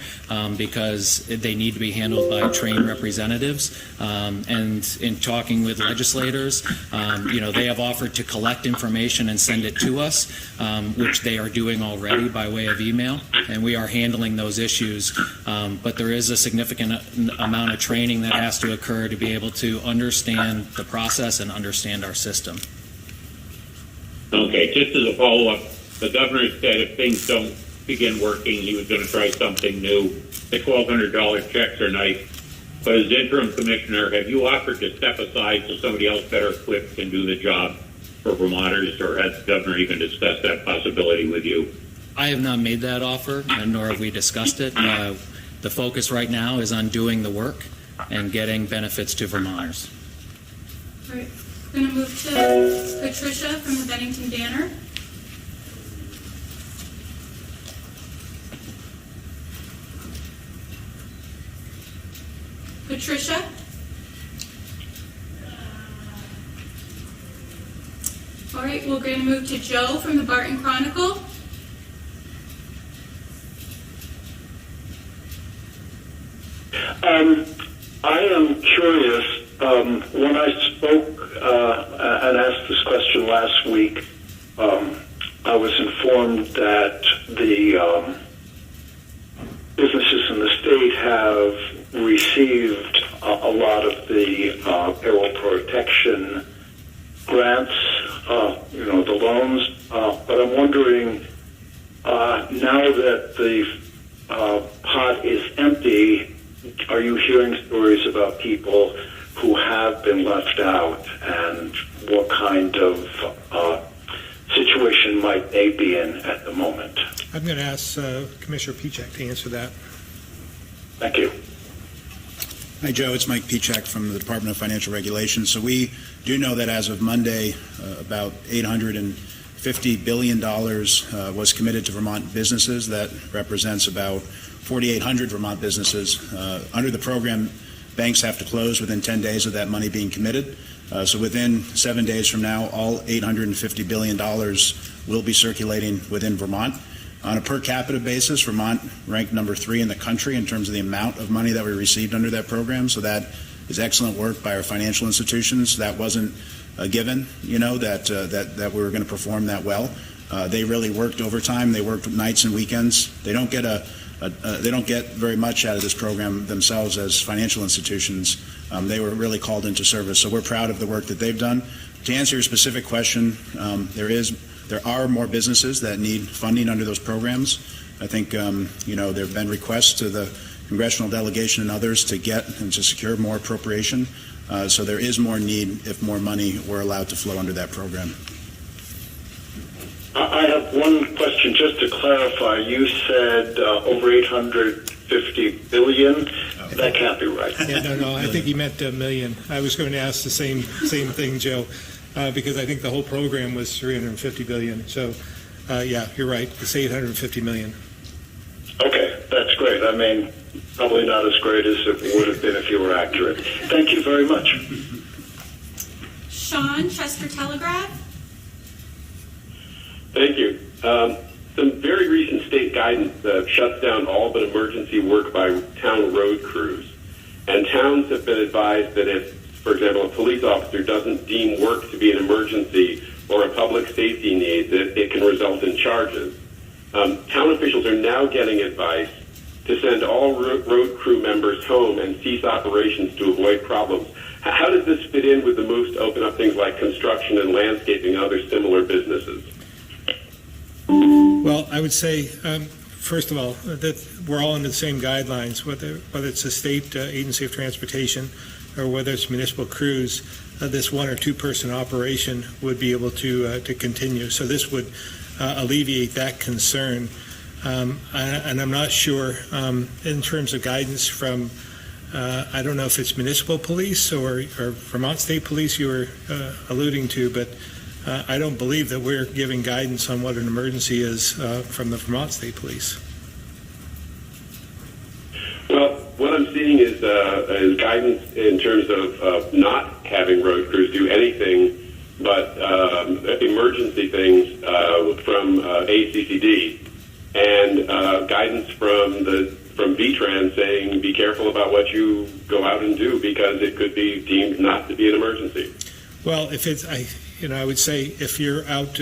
because they need to be handled by trained representatives. And in talking with legislators, they have offered to collect information and send it to us, which they are doing already by way of email, and we are handling those issues. But there is a significant amount of training that has to occur to be able to understand the process and understand our system.
Okay, just as a follow-up, the governor said if things don't begin working, he was going to try something new. The $1,200 checks are nice. But as interim commissioner, have you offered to step aside so somebody else better equipped can do the job for Vermonters, or has the governor even discussed that possibility with you?
I have not made that offer, and nor have we discussed it. The focus right now is on doing the work and getting benefits to Vermonters.
All right. We're going to move to Patricia from the Bennington Banner. Patricia? All right, we're going to move to Joe from the Barton Chronicle.
I am curious. When I spoke and asked this question last week, I was informed that the businesses in the state have received a lot of the payroll protection grants, the loans. But I'm wondering, now that the pot is empty, are you hearing stories about people who have been left out, and what kind of situation might they be in at the moment?
I'm going to ask Commissioner Pichek to answer that.
Thank you.
Hi, Joe. It's Mike Pichek from the Department of Financial Regulation. So we do know that as of Monday, about $850 billion was committed to Vermont businesses. That represents about 4,800 Vermont businesses. Under the program, banks have to close within 10 days of that money being committed. So within 7 days from now, all $850 billion will be circulating within Vermont. On a per capita basis, Vermont ranked number 3 in the country in terms of the amount of money that we received under that program. So that is excellent work by our financial institutions. That wasn't a given, that we were going to perform that well. They really worked overtime. They worked nights and weekends. They don't get a they don't get very much out of this program themselves as financial institutions. They were really called into service, so we're proud of the work that they've done. To answer your specific question, there are more businesses that need funding under those programs. I think there have been requests to the congressional delegation and others to get and to secure more appropriation. So there is more need if more money were allowed to flow under that program.
I have one question just to clarify. You said over $850 billion. That can't be right.
Yeah, no, I think he meant $1 million. I was going to ask the same thing, Joe, because I think the whole program was $350 billion. So, yeah, you're right. It's $850 million.
Okay, that's great. I mean, probably not as great as it would have been if you were accurate. Thank you very much.
Sean, Chester Telegraph.
Thank you. Some very recent state guidance shuts down all but emergency work by town road crews. And towns have been advised that if, for example, a police officer doesn't deem work to be an emergency or a public safety need, that it can result in charges. Town officials are now getting advice to send all road crew members home and cease operations to avoid problems. How does this fit in with the moves to open up things like construction and landscaping and other similar businesses?
Well, I would say, first of all, that we're all under the same guidelines, whether it's a state agency of transportation or whether it's municipal crews. This one or two person operation would be able to continue. So this would alleviate that concern. And I'm not sure in terms of guidance from, I don't know if it's municipal police or Vermont State Police you were alluding to, but I don't believe that we're giving guidance on what an emergency is from the Vermont State Police.
Well, what I'm seeing is guidance in terms of not having road crews do anything but emergency things from ACCD, and guidance from VTRAN saying be careful about what you go out and do because it could be deemed not to be an emergency.
Well, if it's, I would say if you're out,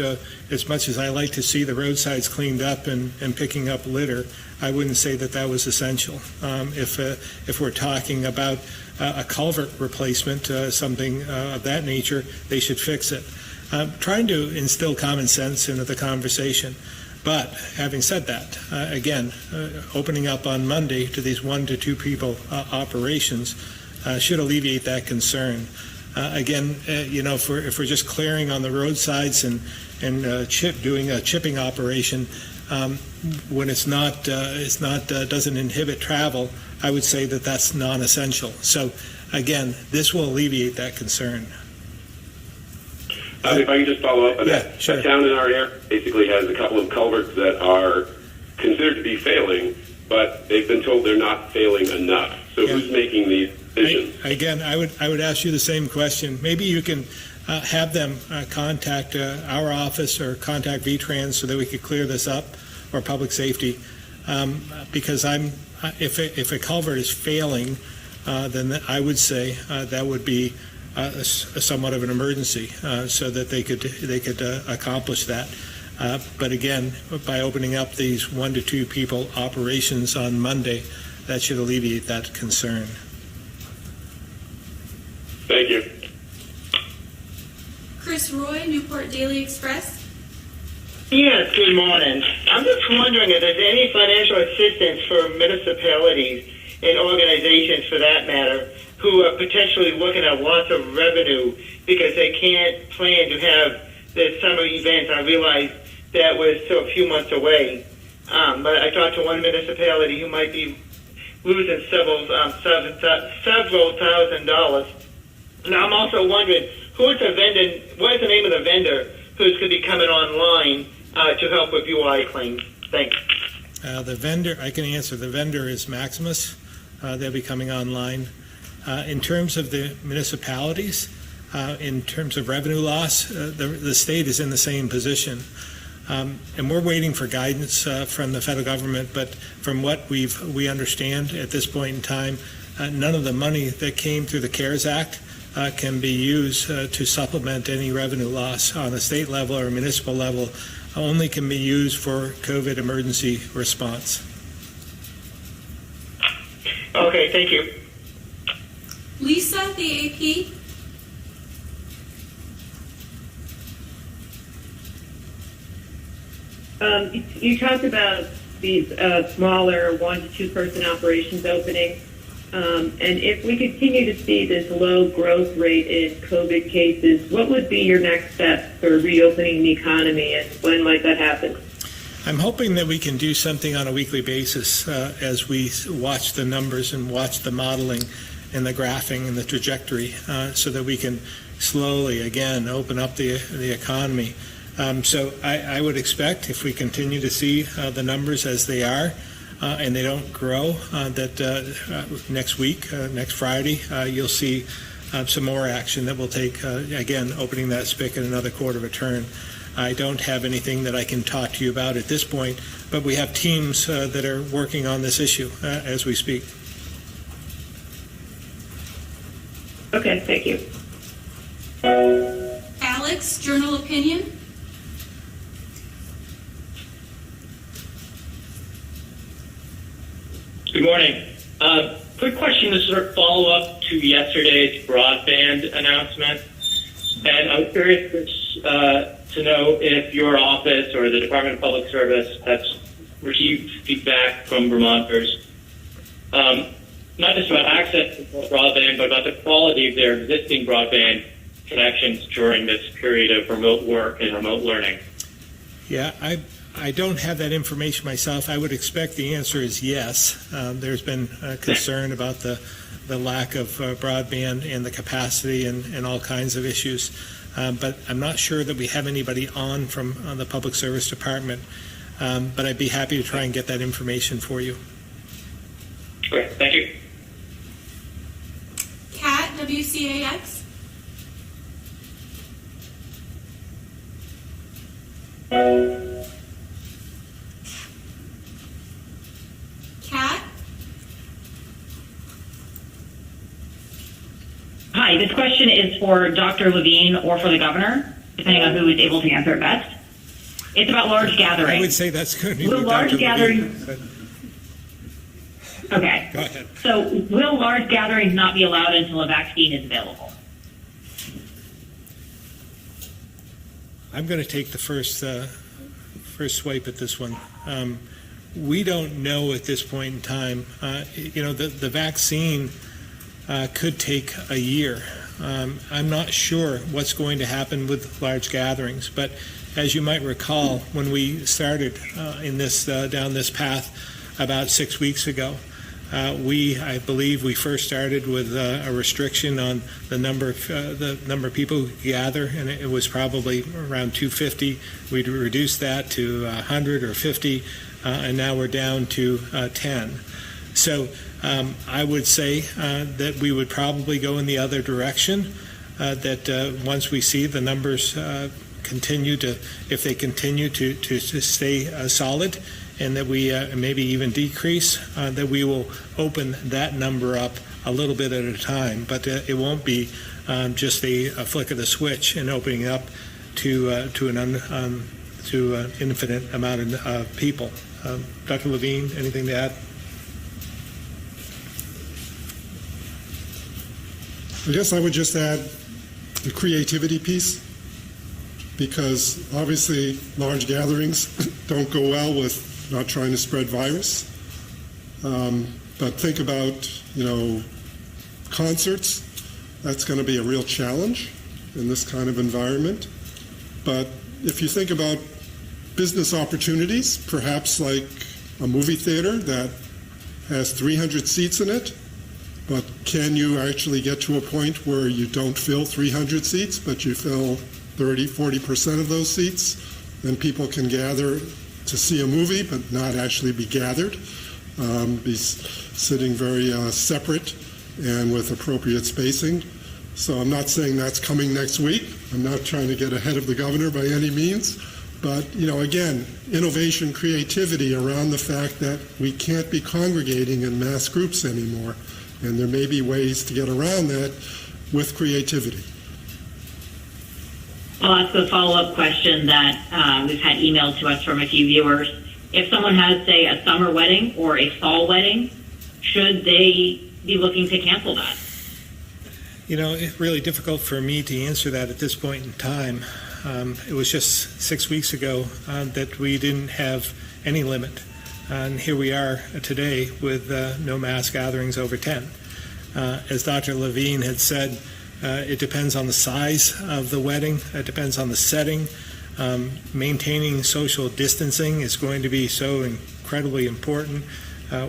as much as I like to see the roadsides cleaned up and picking up litter, I wouldn't say that was essential. If we're talking about a culvert replacement, something of that nature, they should fix it. Trying to instill common sense into the conversation. But having said that, again, opening up on Monday to these 1 to 2 people operations should alleviate that concern. Again, if we're just clearing on the roadsides and doing a chipping operation, when it's not doesn't inhibit travel, I would say that that's non-essential. So again, this will alleviate that concern.
If I could just follow up on that.
Sure.
A town in our area basically has a couple of culverts that are considered to be failing, but they've been told they're not failing enough. So who's making these decisions?
Again, I would ask you the same question. Maybe you can have them contact our office or contact VTRAN so that we could clear this up, or public safety, because if a culvert is failing, then I would say that would be somewhat of an emergency, so that they could accomplish that. But again, by opening up these 1 to 2 people operations on Monday, that should alleviate that concern.
Thank you.
Chris Roy, Newport Daily Express.
Yes, good morning. I'm just wondering if there's any financial assistance for municipalities and organizations, for that matter, who are potentially looking at lots of revenue because they can't plan to have the summer events. I realize that we're still a few months away, but I talked to one municipality who might be losing several $1,000s. Now I'm also wondering what is the name of the vendor who's going to be coming online to help with UI claims? Thanks.
The vendor, I can answer. The vendor is Maximus. They'll be coming online. In terms of the municipalities, in terms of revenue loss, the state is in the same position. And we're waiting for guidance from the federal government, but from what we understand at this point in time, none of the money that came through the CARES Act can be used to supplement any revenue loss on a state level or municipal level. Only can be used for COVID emergency response.
Okay, thank you.
Lisa, the AP.
You talked about these smaller 1 to 2 person operations opening. And if we continue to see this low growth rate in COVID cases, what would be your next step for reopening the economy, and when might that happen?
I'm hoping that we can do something on a weekly basis as we watch the numbers and watch the modeling and the graphing and the trajectory so that we can slowly, again, open up the economy. So I would expect, if we continue to see the numbers as they are and they don't grow, that next week, next Friday, you'll see some more action that will take, again, opening that spigot another quarter of a turn. I don't have anything that I can talk to you about at this point, but we have teams that are working on this issue as we speak.
Okay, thank you.
Alex, Journal Opinion.
Good morning. Quick question to sort of follow up to yesterday's broadband announcement. And I'm curious to know if your office or the Department of Public Service has received feedback from Vermonters, not just about access to broadband, but about the quality of their existing broadband connections during this period of remote work and remote learning.
Yeah, I don't have that information myself. I would expect the answer is yes. There's been concern about the lack of broadband and the capacity and all kinds of issues. But I'm not sure that we have anybody on from the Public Service Department. But I'd be happy to try and get that information for you.
Okay, thank you.
Kat, WCAX. Kat?
Hi, this question is for Dr. Levine or for the governor, depending on who is able to answer it best. It's about large gatherings.
I would say that's going to be
Will large gatherings... Okay.
Go ahead.
So will large gatherings not be allowed until a vaccine is available?
I'm going to take the first swipe at this one. We don't know at this point in time. The vaccine could take a year. I'm not sure what's going to happen with large gatherings, but as you might recall, when we started in this down this path about 6 weeks ago, I believe we first started with a restriction on the number of people who could gather, and it was probably around 250. We'd reduced that to 100 or 50, and now we're down to 10. So I would say that we would probably go in the other direction, that once we see the numbers continue to stay solid, and that we maybe even decrease, that we will open that number up a little bit at a time. But it won't be just a flick of the switch and opening up to an infinite amount of people. Dr. Levine, anything to add?
I guess I would just add the creativity piece, because obviously large gatherings don't go well with not trying to spread virus. But think about, concerts. That's going to be a real challenge in this kind of environment. But if you think about business opportunities, perhaps like a movie theater that has 300 seats in it, but can you actually get to a point where you don't fill 300 seats, but you fill 30, 40% of those seats, then people can gather to see a movie, but not actually be gathered, be sitting very separate and with appropriate spacing. So I'm not saying that's coming next week. I'm not trying to get ahead of the governor by any means. But, again, innovation, creativity around the fact that we can't be congregating in mass groups anymore. And there may be ways to get around that with creativity.
I'll ask a follow-up question that we've had emailed to us from a few viewers. If someone has, say, a summer wedding or a fall wedding, should they be looking to cancel that?
You know, it's really difficult for me to answer that at this point in time. It was just 6 weeks ago that we didn't have any limit. And here we are today with no mass gatherings over 10. As Dr. Levine had said, it depends on the size of the wedding. It depends on the setting. Maintaining social distancing is going to be so incredibly important.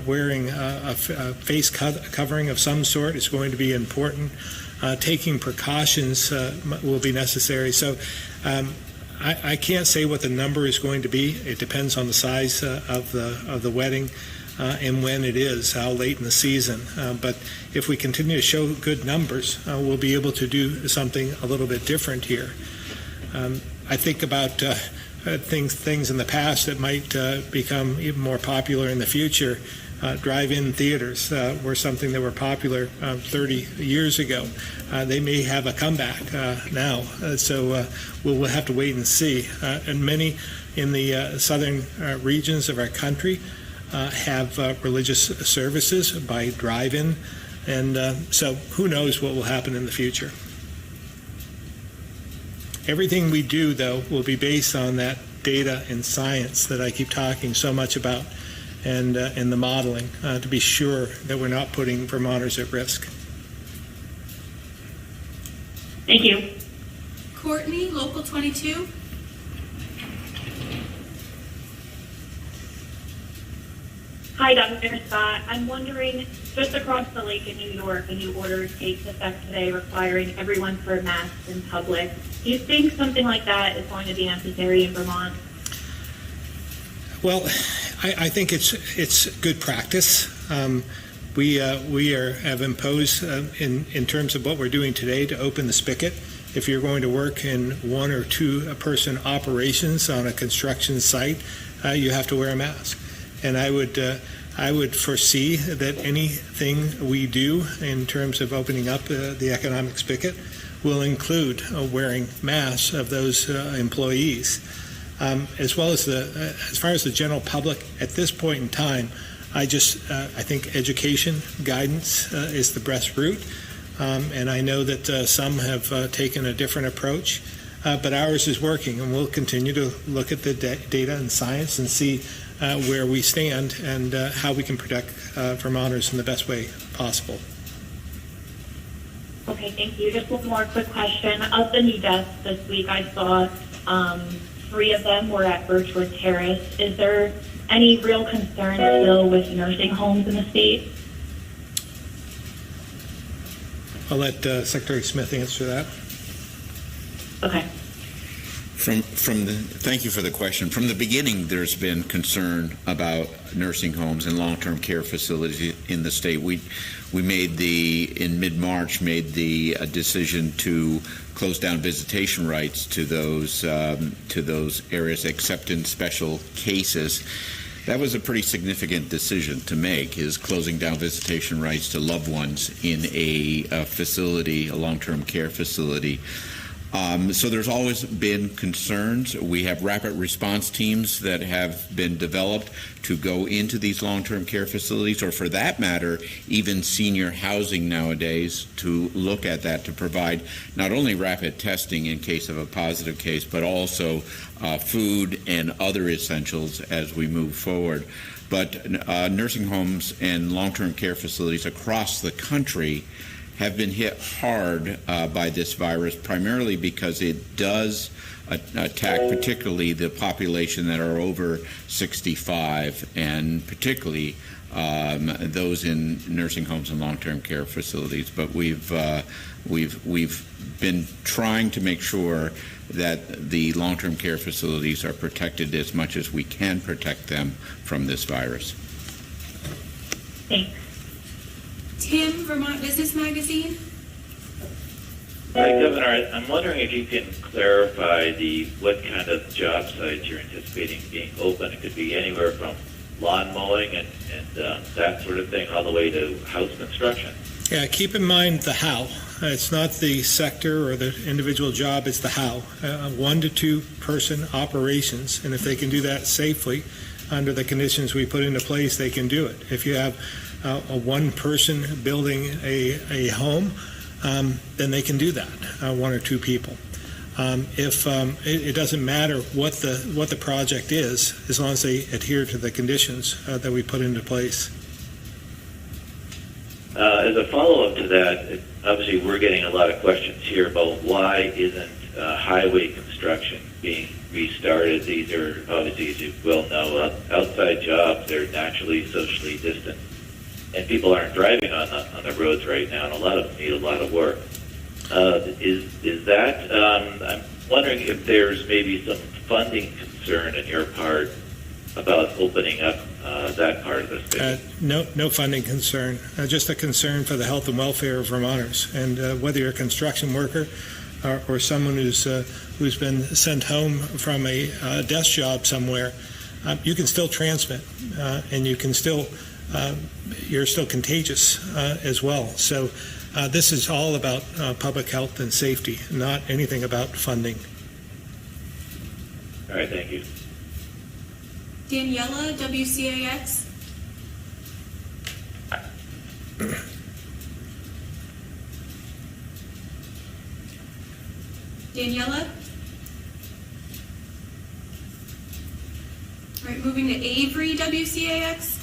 Wearing a face covering of some sort is going to be important. Taking precautions will be necessary. So I can't say what the number is going to be. It depends on the size of the wedding and when it is, how late in the season. But if we continue to show good numbers, we'll be able to do something a little bit different here. I think about things in the past that might become even more popular in the future. Drive-in theaters were something that were popular 30 years ago. They may have a comeback now, so we'll have to wait and see. And many in the southern regions of our country have religious services by drive-in, and so who knows what will happen in the future. Everything we do, though, will be based on that data and science that I keep talking so much about, and the modeling to be sure that we're not putting Vermonters at risk.
Thank you.
Courtney, Local 22.
Hi, Dr. Scott. I'm wondering, just across the lake in New York, a new order takes effect today requiring everyone to wear masks in public. Do you think something like that is going to be necessary in Vermont?
Well, I think it's good practice. We have imposed in terms of what we're doing today to open the spigot. If you're going to work in 1 or 2 person operations on a construction site, you have to wear a mask. And I would foresee that anything we do in terms of opening up the economic spigot will include wearing masks of those employees. As well as as far as the general public at this point in time, I think education guidance is the best route, and I know that some have taken a different approach, but ours is working, and we'll continue to look at the data and science and see where we stand and how we can protect Vermonters in the best way possible.
Okay, thank you. Just one more quick question. Of the new deaths this week, I saw 3 of them were at Birchwood Terrace. Is there any real concern still with nursing homes in the state?
I'll let Secretary Smith answer that.
Okay.
Thank you for the question. From the beginning, there's been concern about nursing homes and long-term care facilities in the state. We in mid-March made the decision to close down visitation rights to those areas, except in special cases. That was a pretty significant decision to make, is closing down visitation rights to loved ones in a facility, a long-term care facility. So there's always been concerns. We have rapid response teams that have been developed to go into these long-term care facilities, or for that matter, even senior housing nowadays, to look at that, to provide not only rapid testing in case of a positive case, but also food and other essentials as we move forward. But nursing homes and long-term care facilities across the country have been hit hard by this virus, primarily because it does attack particularly the population that are over 65, and particularly those in nursing homes and long-term care facilities. But we've been trying to make sure that the long-term care facilities are protected as much as we can protect them from this virus.
Thanks.
Tim, Vermont Business Magazine.
Hi, Governor. I'm wondering if you can clarify what kind of job sites you're anticipating being open. It could be anywhere from lawn mowing and that sort of thing, all the way to house construction.
Yeah, keep in mind the how. It's not the sector or the individual job, it's the how. 1 to 2 person operations, and if they can do that safely under the conditions we put into place, they can do it. If you have a one person building a home, then they can do that, one or two people. If it doesn't matter what the project is, as long as they adhere to the conditions that we put into place.
As a follow-up to that, obviously we're getting a lot of questions here about why isn't highway construction being restarted. These are obviously, as you well know, outside jobs. They're naturally socially distant, and people aren't driving on the roads right now, and a lot of them need a lot of work. Is that? I'm wondering if there's maybe some funding concern on your part about opening up that part of the state.
No funding concern. Just a concern for the health and welfare of Vermonters, and whether you're a construction worker or someone who's been sent home from a desk job somewhere, you can still transmit, and you can still you're still contagious as well. So this is all about public health and safety, not anything about funding.
All right, thank you.
Daniela, WCAX. Daniela? All right, moving to Avery, WCAX.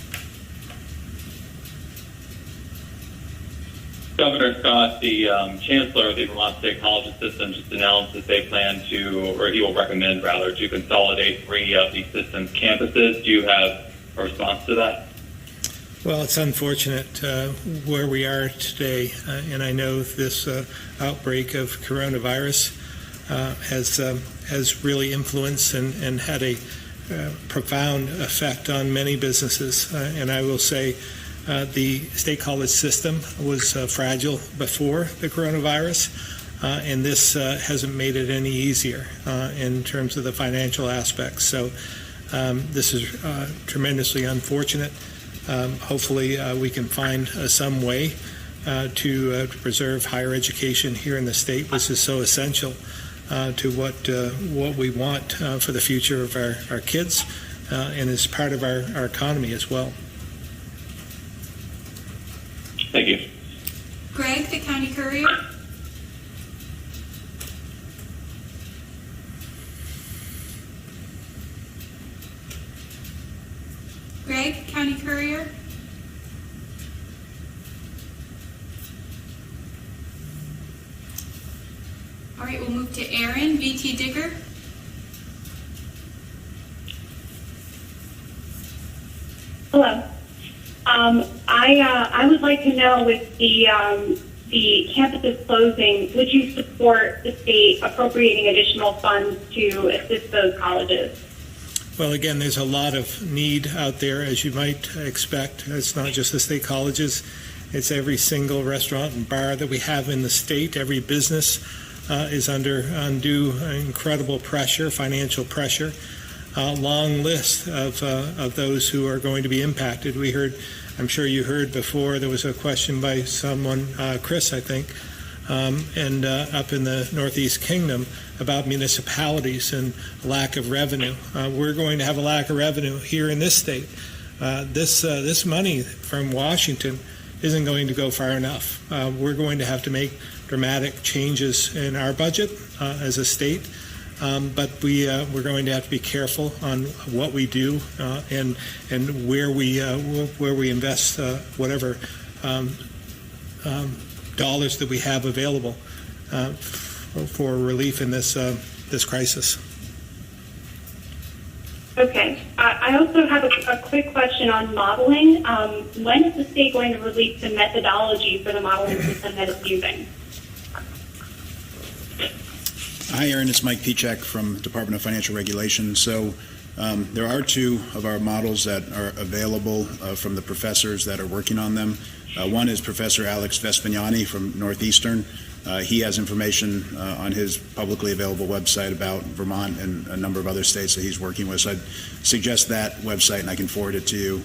Governor Scott, the Chancellor of the Vermont State College System, just announced that they plan to, or he will recommend rather, to consolidate 3 of the system's campuses. Do you have a response to that?
Well, it's unfortunate where we are today, and I know this outbreak of coronavirus has really influenced and had a profound effect on many businesses. And I will say the state college system was fragile before the coronavirus, and this hasn't made it any easier in terms of the financial aspects. So this is tremendously unfortunate. Hopefully we can find some way to preserve higher education here in the state. This is so essential to what we want for the future of our kids, and is part of our economy as well.
Thank you.
Greg, the County Courier. Greg, County Courier. All right, we'll move to Aaron, VT Digger.
Hello. I would like to know, with the campuses closing, would you support the state appropriating additional funds to assist those colleges?
Well, again, there's a lot of need out there, as you might expect. It's not just the state colleges. It's every single restaurant and bar that we have in the state. Every business is under undue, incredible pressure, financial pressure. Long list of those who are going to be impacted. We heard, I'm sure you heard before, there was a question by someone, Chris, I think, and up in the Northeast Kingdom about municipalities and lack of revenue. We're going to have a lack of revenue here in this state. This money from Washington isn't going to go far enough. We're going to have to make dramatic changes in our budget as a state. But we're going to have to be careful on what we do and where we invest whatever dollars that we have available for relief in this crisis.
Okay. I also have a quick question on modeling. When is the state going to release the methodology for the modeling system that it's using?
Hi, Aaron. It's Mike Pichek from Department of Financial Regulation. So there are 2 of our models that are available from the professors that are working on them. One is Professor Alex Vespignani from Northeastern. He has information on his publicly available website about Vermont and a number of other states that he's working with. So I'd suggest that website, and I can forward it to you.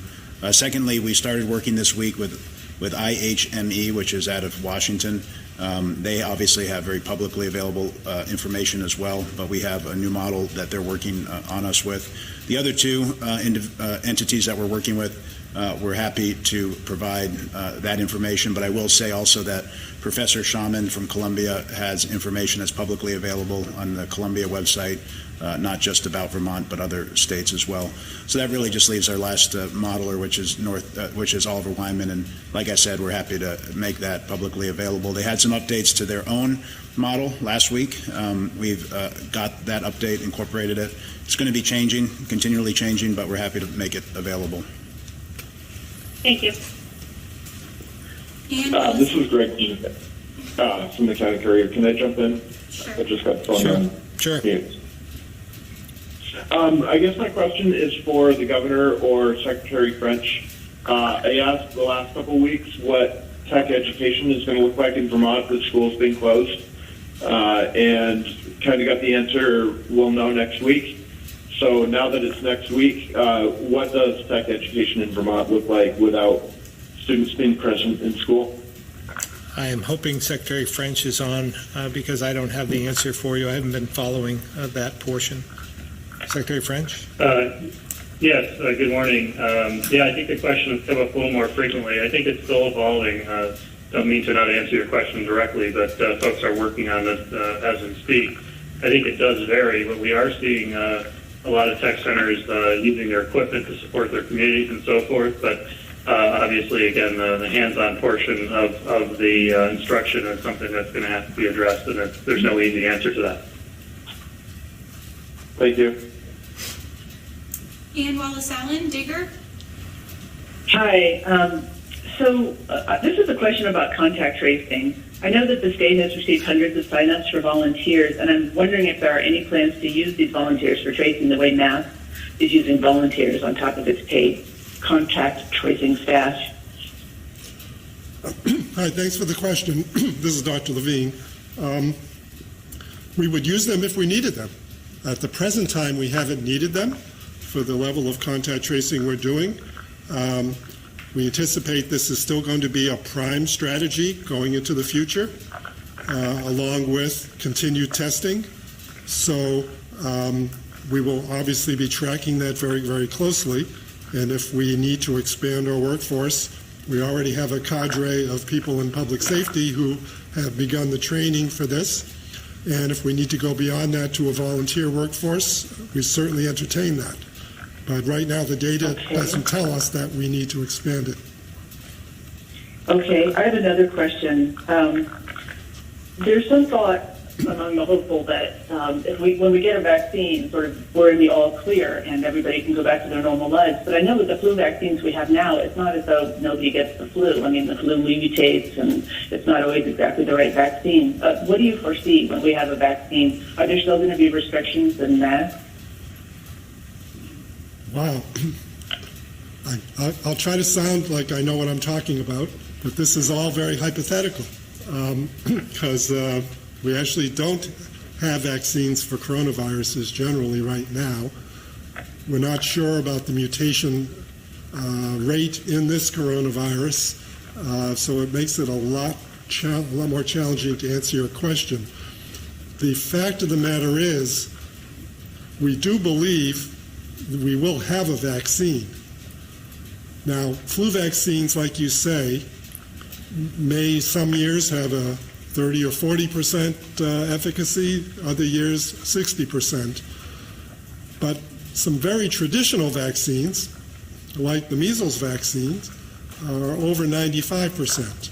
Secondly, we started working this week with IHME, which is out of Washington. They obviously have very publicly available information as well, but we have a new model that they're working on us with. The other 2 entities that we're working with we're happy to provide that information. But I will say also that Professor Shaman from Columbia has information that's publicly available on the Columbia website, not just about Vermont, but other states as well. So that really just leaves our last modeler, which is Oliver Wyman. And like I said, we're happy to make that publicly available. They had some updates to their own model last week. We've got that update, incorporated it. It's going to be changing, continually changing, but we're happy to make it available.
Thank you.
This is Greg Dean from the County Courier. Can I jump in?
Sure.
I just got the phone on.
Sure.
I guess my question is for the governor or Secretary French. I asked the last couple of weeks what tech education is going to look like in Vermont with schools being closed, and kind of got the answer, we'll know next week. So now that it's next week, what does tech education in Vermont look like without students being present in school?
I am hoping Secretary French is on because I don't have the answer for you. I haven't been following that portion. Secretary French?
Yes, good morning. I think the question has come up a little more frequently. I think it's still evolving. Don't mean to not answer your question directly, but folks are working on this as we speak. I think it does vary, but we are seeing a lot of tech centers using their equipment to support their communities and so forth. But obviously, again, the hands-on portion of the instruction is something that's going to have to be addressed, and there's no easy answer to that.
Thank you.
Ann Wallace-Allen, Digger.
Hi. This is a question about contact tracing. I know that the state has received hundreds of sign-ups for volunteers, and I'm wondering if there are any plans to use these volunteers for tracing the way Mass is using volunteers on top of its paid contact tracing staff.
Hi, thanks for the question. This is Dr. Levine. We would use them if we needed them. At the present time, we haven't needed them for the level of contact tracing we're doing. We anticipate this is still going to be a prime strategy going into the future, along with continued testing. So we will obviously be tracking that very, very closely. And if we need to expand our workforce, we already have a cadre of people in public safety who have begun the training for this. And if we need to go beyond that to a volunteer workforce, we certainly entertain that. But right now, the data doesn't tell us that we need to expand it.
Okay, I have another question. There's some thought among the hopeful that when we get a vaccine, sort of we're in the all clear and everybody can go back to their normal lives. But I know with the flu vaccines we have now, it's not as though nobody gets the flu. I mean, the flu mutates and it's not always exactly the right vaccine. What do you foresee when we have a vaccine? Are there still going to be restrictions and masks?
Wow. I'll try to sound like I know what I'm talking about, but this is all very hypothetical because we actually don't have vaccines for coronaviruses generally right now. We're not sure about the mutation rate in this coronavirus, so it makes it a lot more challenging to answer your question. The fact of the matter is, we do believe we will have a vaccine. Now, flu vaccines, like you say, may some years have a 30 or 40% efficacy, other years 60%. But some very traditional vaccines, like the measles vaccines, are over 95%.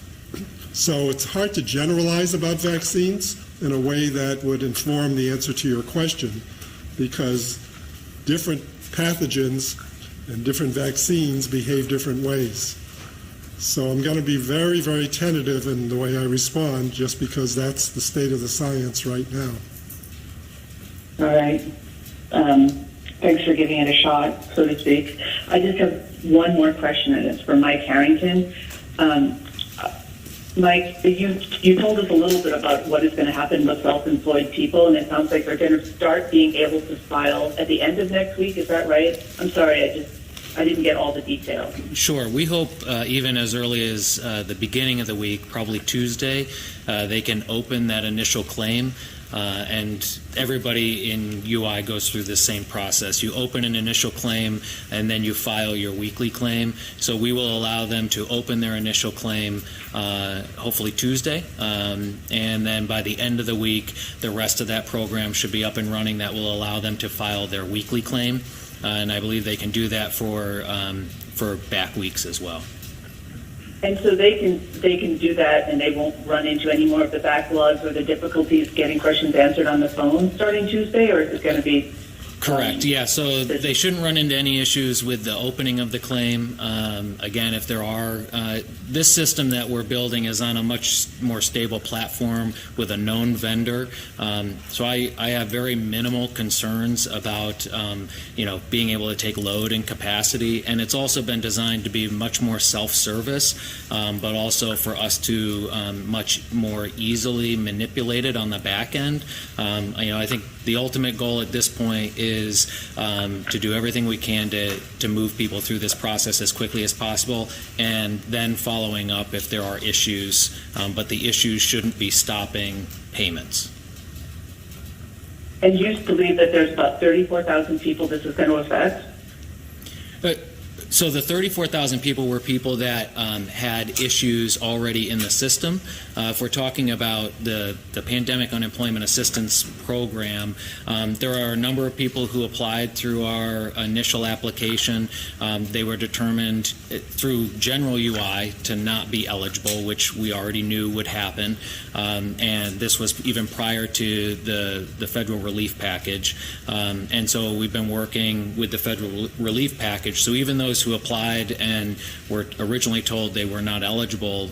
So it's hard to generalize about vaccines in a way that would inform the answer to your question, because different pathogens and different vaccines behave different ways. So I'm going to be very, very tentative in the way I respond, just because that's the state of the science right now.
All right. Thanks for giving it a shot, so to speak. I just have one more question, and it's for Mike Harrington. Mike, you told us a little bit about what is going to happen with self-employed people, and it sounds like they're going to start being able to file at the end of next week. Is that right? I'm sorry, I didn't get all the details.
Sure. We hope even as early as the beginning of the week, probably Tuesday, they can open that initial claim. and everybody in UI goes through the same process. You open an initial claim, and then you file your weekly claim. So we will allow them to open their initial claim hopefully Tuesday, and then by the end of the week, the rest of that program should be up and running. That will allow them to file their weekly claim, and I believe they can do that for back weeks as well.
And so they can do that, and they won't run into any more of the backlogs or the difficulties getting questions answered on the phone starting Tuesday, or is it going to be?
Correct. Yeah. So they shouldn't run into any issues with the opening of the claim. Again, if there are, this system that we're building is on a much more stable platform with a known vendor. So I have very minimal concerns about being able to take load and capacity, and it's also been designed to be much more self-service, but also for us to much more easily manipulate it on the back end. I think the ultimate goal at this point is to do everything we can to move people through this process as quickly as possible, and then following up if there are issues, but the issues shouldn't be stopping payments.
And you believe that there's about 34,000 people this is going to affect?
So the 34,000 people were people that had issues already in the system. If we're talking about the Pandemic Unemployment Assistance Program, there are a number of people who applied through our initial application. They were determined through general UI to not be eligible, which we already knew would happen. And this was even prior to the federal relief package. And so we've been working with the federal relief package. So even those who applied and were originally told they were not eligible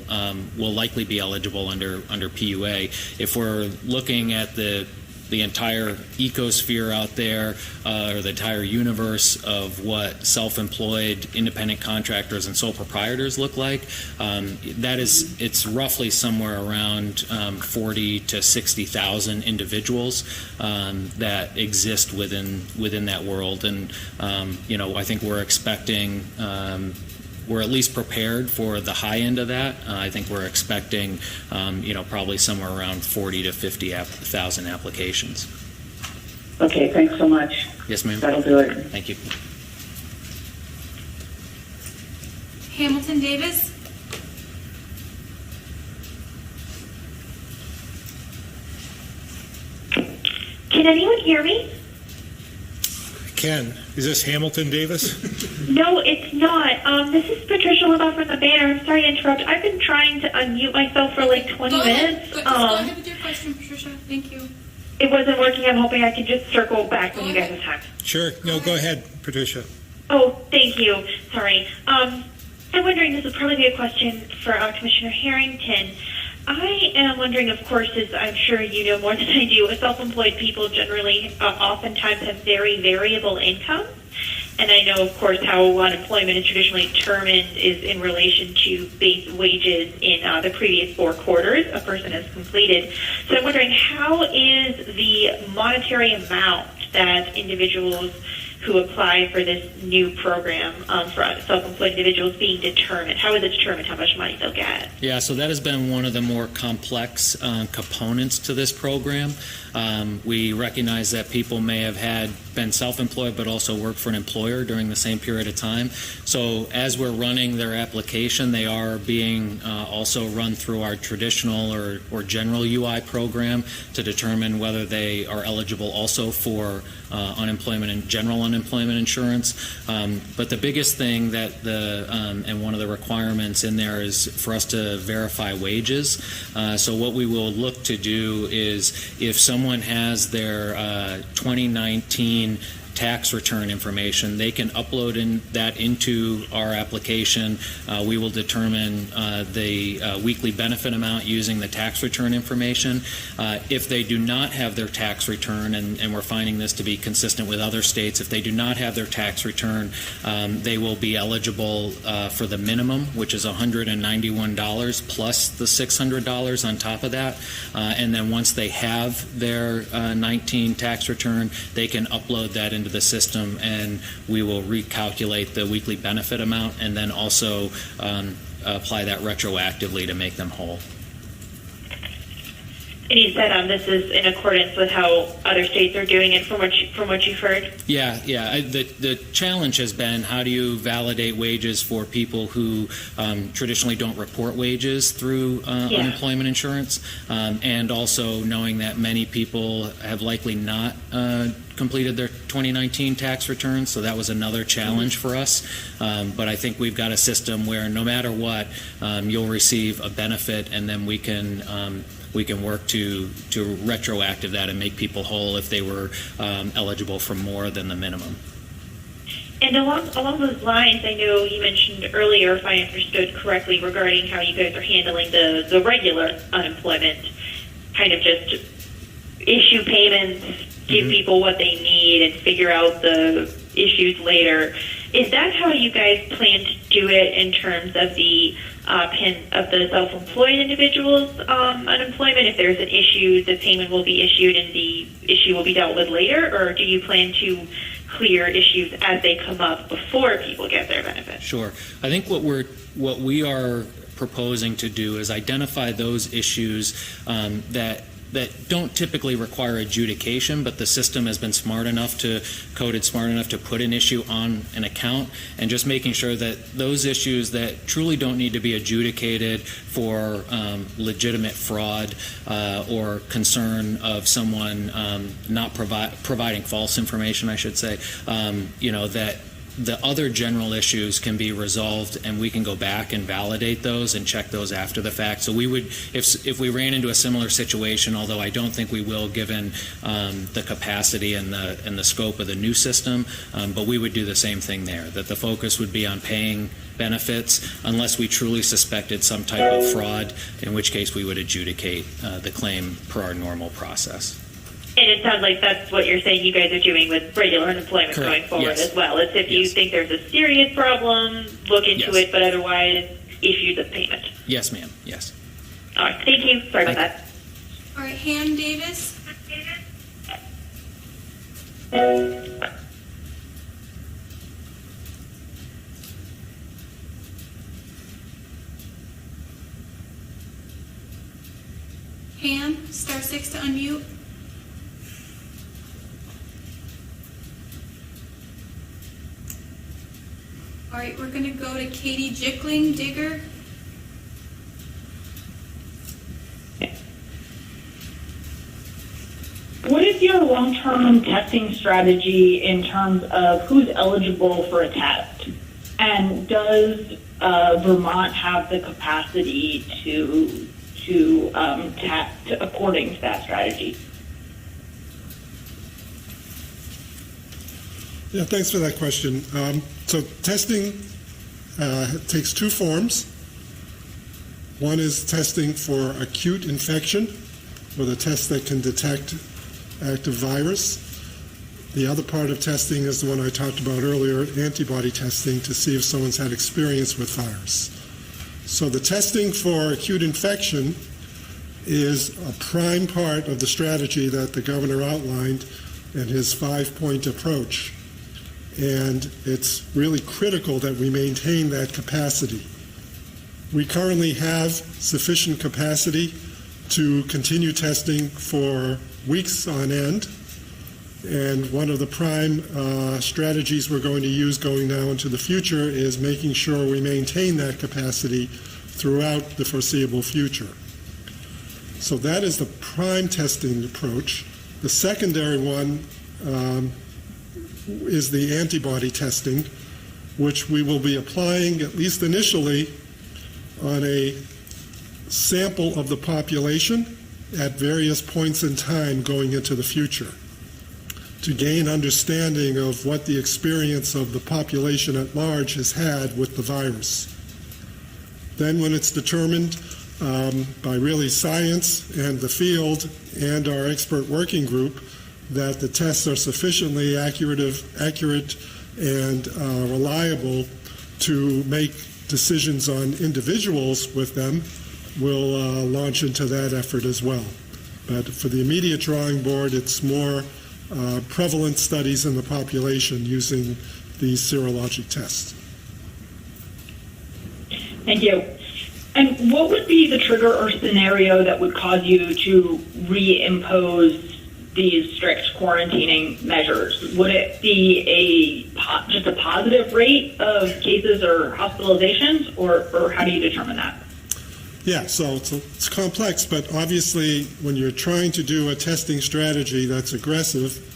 will likely be eligible under PUA. If we're looking at the entire ecosphere out there, or the entire universe of what self-employed independent contractors and sole proprietors look like, it's roughly somewhere around 40 to 60,000 individuals that exist within that world, and I think we're expecting. We're at least prepared for the high end of that. I think we're expecting, probably somewhere around 40 to 50,000 applications.
Okay, thanks so much.
Yes, ma'am.
That'll do it.
Thank you.
Hamilton Davis.
Can anyone hear me?
Ken, is this Hamilton Davis?
No, it's not. This is Patricia Leboff from the Banner. I'm sorry to interrupt. I've been trying to unmute myself for like 20 minutes.
Go ahead with your question, Patricia. Thank you.
It wasn't working. I'm hoping I can just circle back when you guys have time.
Sure. No, go ahead, Patricia.
Oh, thank you. Sorry. I'm wondering, this would probably be a question for Commissioner Harrington. I am wondering, of course, as I'm sure you know more than I do, self-employed people generally oftentimes have very variable income. And I know, of course, how unemployment is traditionally determined is in relation to base wages in the previous 4 quarters a person has completed. So I'm wondering, how is the monetary amount that individuals who apply for this new program for self-employed individuals being determined? How is it determined how much money they'll get?
Yeah, so that has been one of the more complex components to this program. We recognize that people may have been self-employed but also worked for an employer during the same period of time. So as we're running their application, they are being also run through our traditional or general UI program to determine whether they are eligible also for unemployment and general unemployment insurance. But the biggest thing that and one of the requirements in there is for us to verify wages. So what we will look to do is if someone has their 2019 tax return information, they can upload that into our application. We will determine the weekly benefit amount using the tax return information. If they do not have their tax return, and we're finding this to be consistent with other states, if they do not have their tax return, they will be eligible for the minimum, which is $191 plus the $600 on top of that. And then once they have their 19 tax return, they can upload that into the system, and we will recalculate the weekly benefit amount and then also apply that retroactively to make them whole.
And you said this is in accordance with how other states are doing it, from what you've heard.
Yeah. The challenge has been, how do you validate wages for people who traditionally don't report wages through unemployment insurance, and also knowing that many people have likely not completed their 2019 tax returns, so that was another challenge for us. But I think we've got a system where no matter what, you'll receive a benefit, and then we can work to retroactive that and make people whole if they were eligible for more than the minimum.
And along those lines, I know you mentioned earlier, if I understood correctly, regarding how you guys are handling the regular unemployment, kind of just issue payments, give people what they need, and figure out the issues later. Is that how you guys plan to do it in terms of the self-employed individuals' unemployment? If there's an issue, the payment will be issued and the issue will be dealt with later, or do you plan to clear issues as they come up before people get their benefit?
Sure. I think what we are proposing to do is identify those issues that don't typically require adjudication, but the system has been coded smart enough to put an issue on an account, and just making sure that those issues that truly don't need to be adjudicated for legitimate fraud or concern of someone not providing false information, I should say, that the other general issues can be resolved, and we can go back and validate those and check those after the fact. So we would, if we ran into a similar situation, although I don't think we will, given the capacity and the scope of the new system, but we would do the same thing there, that the focus would be on paying benefits unless we truly suspected some type of fraud, in which case we would adjudicate the claim per our normal process.
And it sounds like that's what you're saying you guys are doing with regular unemployment going forward as well. It's if you think there's a serious problem, look into it, but otherwise issue the payment.
Yes, ma'am. Yes.
All right. Thank you. Sorry about that.
All right, Han Davis. Han, *6 to unmute. All right, we're going to go to Katie Jickling, Digger.
What is your long-term testing strategy in terms of who's eligible for a test? And does Vermont have the capacity to test according to that strategy?
Yeah, thanks for that question. So testing takes two forms. One is testing for acute infection, with a test that can detect active virus. The other part of testing is the one I talked about earlier, antibody testing, to see if someone's had experience with virus. So the testing for acute infection is a prime part of the strategy that the governor outlined in his 5-point approach. And it's really critical that we maintain that capacity. We currently have sufficient capacity to continue testing for weeks on end. And one of the prime strategies we're going to use going now into the future is making sure we maintain that capacity throughout the foreseeable future. So that is the prime testing approach. The secondary one is the antibody testing, which we will be applying, at least initially, on a sample of the population at various points in time going into the future, to gain understanding of what the experience of the population at large has had with the virus. Then when it's determined by really science and the field and our expert working group that the tests are sufficiently accurate and reliable to make decisions on individuals with them, we'll launch into that effort as well. But for the immediate drawing board, it's more prevalent studies in the population using these serologic tests.
Thank you.
And what would be the trigger or scenario that would cause you to reimpose these strict quarantining measures? Would it be just a positive rate of cases or hospitalizations, or how do you determine that?
Yeah, so it's complex, but obviously when you're trying to do a testing strategy that's aggressive,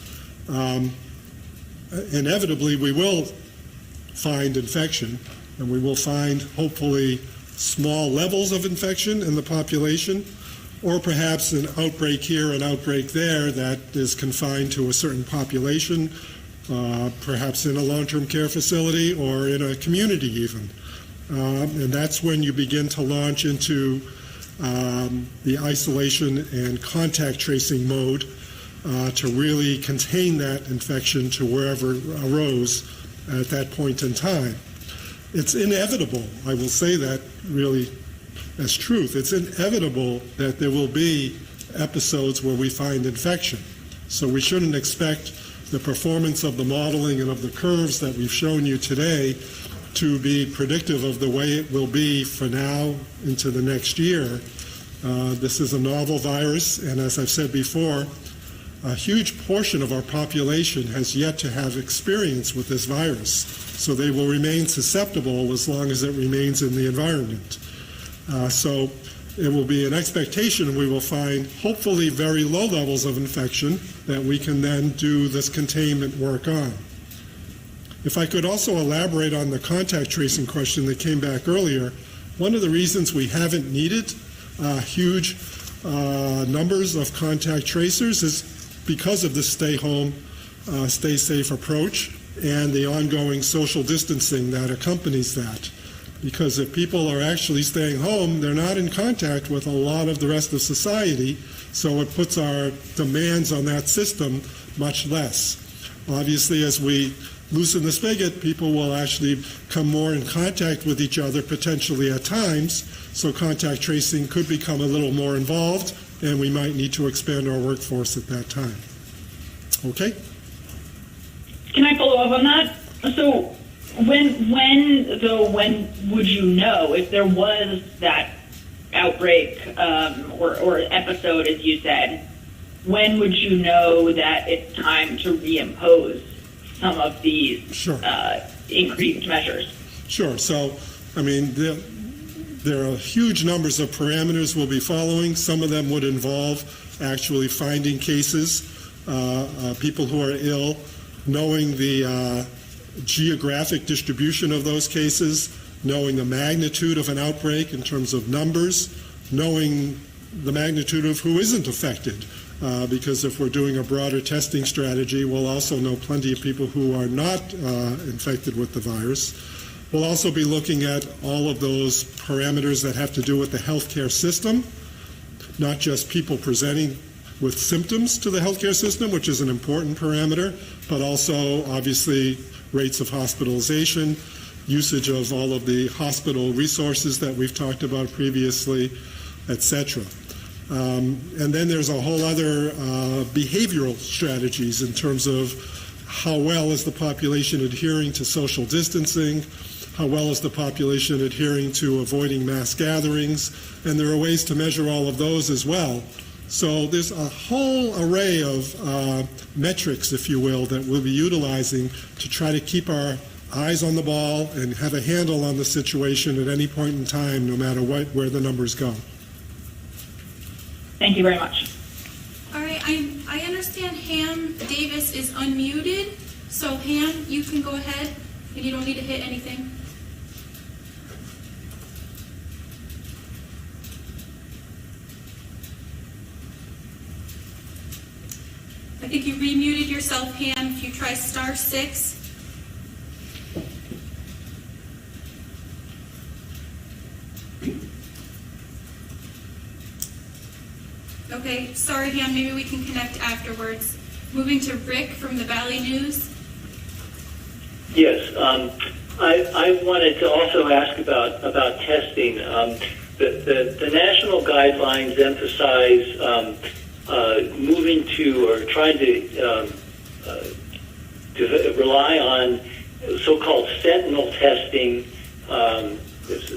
inevitably we will find infection, and we will find hopefully small levels of infection in the population, or perhaps an outbreak here, an outbreak there that is confined to a certain population, perhaps in a long-term care facility or in a community even. And that's when you begin to launch into the isolation and contact tracing mode to really contain that infection to wherever arose at that point in time. It's inevitable, I will say that really as truth, it's inevitable that there will be episodes where we find infection. So we shouldn't expect the performance of the modeling and of the curves that we've shown you today to be predictive of the way it will be for now into the next year. This is a novel virus, and as I've said before, a huge portion of our population has yet to have experience with this virus, so they will remain susceptible as long as it remains in the environment. So it will be an expectation we will find hopefully very low levels of infection that we can then do this containment work on. If I could also elaborate on the contact tracing question that came back earlier, one of the reasons we haven't needed huge numbers of contact tracers is because of the stay home, stay safe approach and the ongoing social distancing that accompanies that. Because if people are actually staying home, they're not in contact with a lot of the rest of society, so it puts our demands on that system much less. Obviously, as we loosen the spigot, people will actually come more in contact with each other potentially at times, so contact tracing could become a little more involved, and we might need to expand our workforce at that time. Okay?
Can I follow up on that? So when would you know if there was that outbreak or episode, as you said? When would you know that it's time to reimpose some of these increased measures?
Sure. So, I mean, there are huge numbers of parameters we'll be following. Some of them would involve actually finding cases, people who are ill, knowing the geographic distribution of those cases, knowing the magnitude of an outbreak in terms of numbers, knowing the magnitude of who isn't affected. Because if we're doing a broader testing strategy, we'll also know plenty of people who are not infected with the virus. We'll also be looking at all of those parameters that have to do with the healthcare system, not just people presenting with symptoms to the healthcare system, which is an important parameter, but also obviously rates of hospitalization, usage of all of the hospital resources that we've talked about previously, etc. And then there's a whole other behavioral strategies in terms of how well is the population adhering to social distancing, how well is the population adhering to avoiding mass gatherings, and there are ways to measure all of those as well. So there's a whole array of metrics, if you will, that we'll be utilizing to try to keep our eyes on the ball and have a handle on the situation at any point in time, no matter where the numbers go.
Thank you very much.
All right, I understand Ham Davis is unmuted, so Ham, you can go ahead, and you don't need to hit anything. I think you remuted yourself, Ham. If you try *6. Okay, sorry, Ham. Maybe we can connect afterwards. Moving to Rick from the Valley News.
Yes, I wanted to also ask about testing. The national guidelines emphasize moving to or trying to rely on so-called Sentinel testing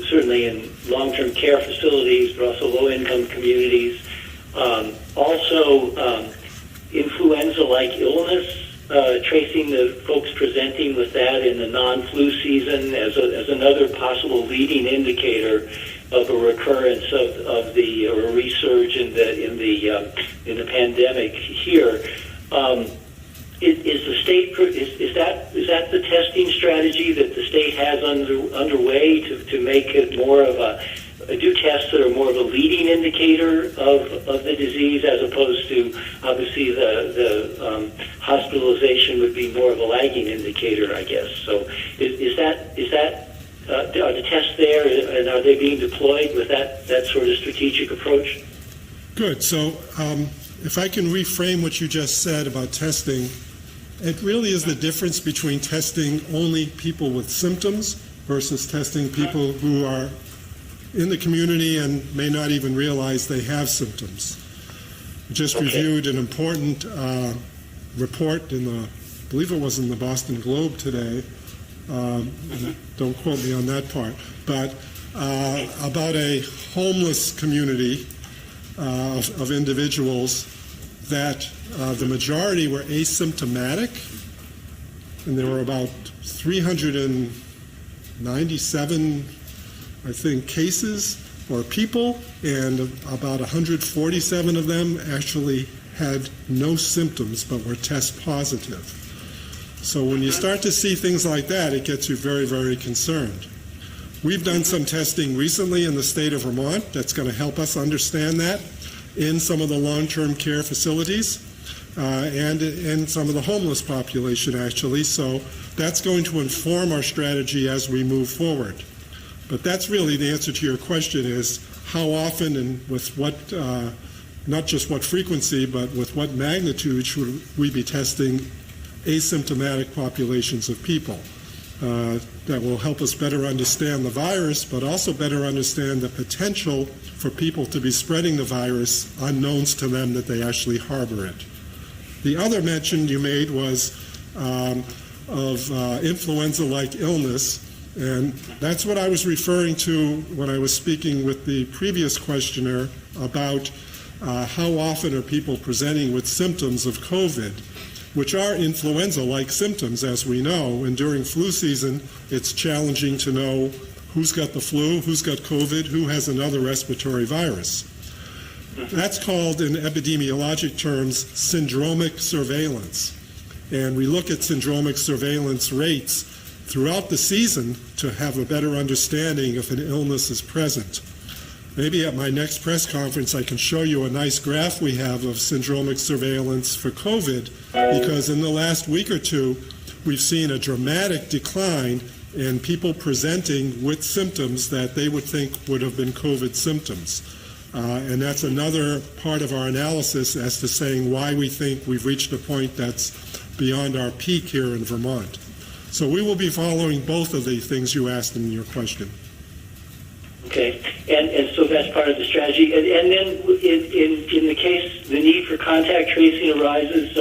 certainly in long-term care facilities, but also low-income communities. Also, influenza-like illness, tracing the folks presenting with that in the non-flu season as another possible leading indicator of a recurrence of the or a resurge in the pandemic here. Is the state is that the testing strategy that the state has underway to make it more of do tests that are more of a leading indicator of the disease, as opposed to obviously the hospitalization would be more of a lagging indicator, I guess. So is that are the tests there, and are they being deployed with that sort of strategic approach?
Good. So if I can reframe what you just said about testing, it really is the difference between testing only people with symptoms versus testing people who are in the community and may not even realize they have symptoms. We just reviewed an important report I believe it was in the Boston Globe today, don't quote me on that part, but about a homeless community of individuals that the majority were asymptomatic, and there were about 397, I think, cases or people, and about 147 of them actually had no symptoms but were test positive. So when you start to see things like that, it gets you very, very concerned. We've done some testing recently in the state of Vermont that's going to help us understand that in some of the long-term care facilities and in some of the homeless population, actually. So that's going to inform our strategy as we move forward. But that's really the answer to your question, is how often and with what, not just what frequency, but with what magnitude should we be testing asymptomatic populations of people. That will help us better understand the virus, but also better understand the potential for people to be spreading the virus unknowns to them that they actually harbor it. The other mention you made was of influenza-like illness, and that's what I was referring to when I was speaking with the previous questioner about how often are people presenting with symptoms of COVID, which are influenza-like symptoms, as we know. And during flu season, it's challenging to know who's got the flu, who's got COVID, who has another respiratory virus. That's called, in epidemiologic terms, syndromic surveillance. And we look at syndromic surveillance rates throughout the season to have a better understanding if an illness is present. Maybe at my next press conference I can show you a nice graph we have of syndromic surveillance for COVID, because in the last week or two we've seen a dramatic decline in people presenting with symptoms that they would think would have been COVID symptoms. And that's another part of our analysis as to saying why we think we've reached a point that's beyond our peak here in Vermont. So we will be following both of the things you asked in your question.
Okay, and so that's part of the strategy. And then in the case the need for contact tracing arises,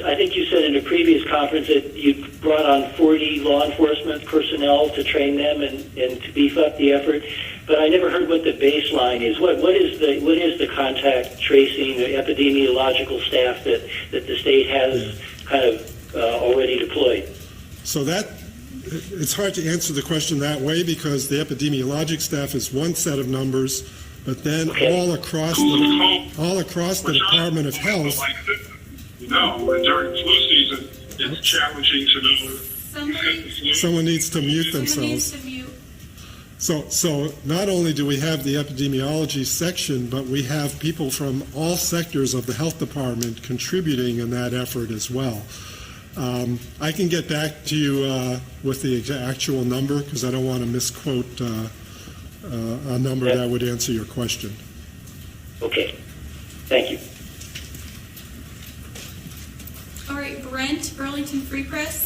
I think you said in a previous conference that you brought on 40 law enforcement personnel to train them and to beef up the effort. But I never heard what the baseline is. What is the contact tracing, the epidemiological staff that the state has kind of already deployed?
So it's hard to answer the question that way, because the epidemiologic staff is one set of numbers, but then all across the Department of Health.
No, during flu season, it's challenging to know.
Someone needs to mute themselves. So not only do we have the epidemiology section, but we have people from all sectors of the health department contributing in that effort as well. I can get back to you with the actual number, because I don't want to misquote a number that would answer your question.
Okay. Thank you.
All right, Brent, Burlington Free Press.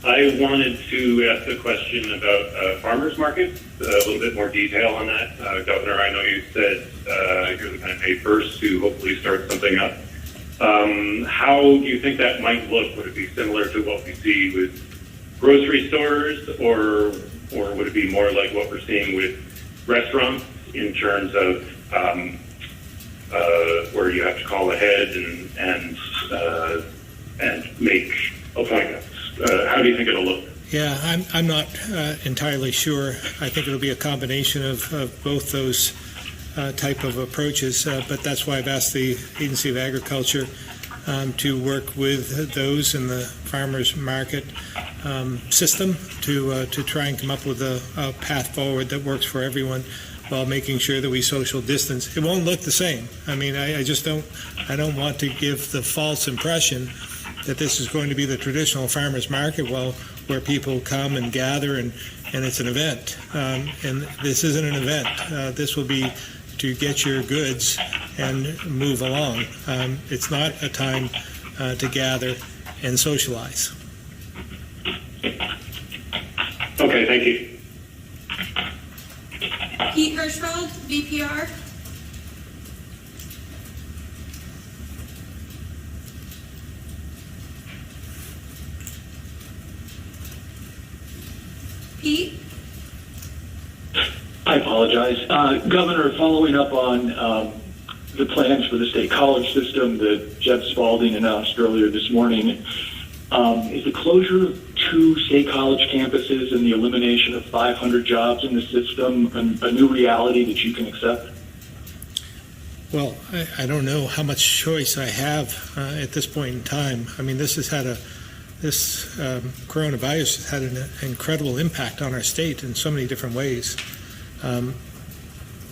I wanted to ask a question about farmers markets, a little bit more detail on that. Governor, I know you said you're looking at May 1st to hopefully start something up. How do you think that might look? Would it be similar to what we see with grocery stores, or would it be more like what we're seeing with restaurants in terms of where you have to call ahead and make appointments? How do you think it'll look?
Yeah, I'm not entirely sure. I think it'll be a combination of both those type of approaches, but that's why I've asked the Agency of Agriculture to work with those in the farmers market system to try and come up with a path forward that works for everyone while making sure that we social distance. It won't look the same. I mean, I just don't want to give the false impression that this is going to be the traditional farmers market, where people come and gather and it's an event. And this isn't an event. This will be to get your goods and move along. It's not a time to gather and socialize.
Okay, thank you.
Pete Hirschfeld, VPR. Pete?
I apologize. Governor, following up on the plans for the state college system that Jeff Spalding announced earlier this morning, is the closure of 2 state college campuses and the elimination of 500 jobs in the system a new reality that you can accept?
Well, I don't know how much choice I have at this point in time. I mean, this coronavirus has had an incredible impact on our state in so many different ways.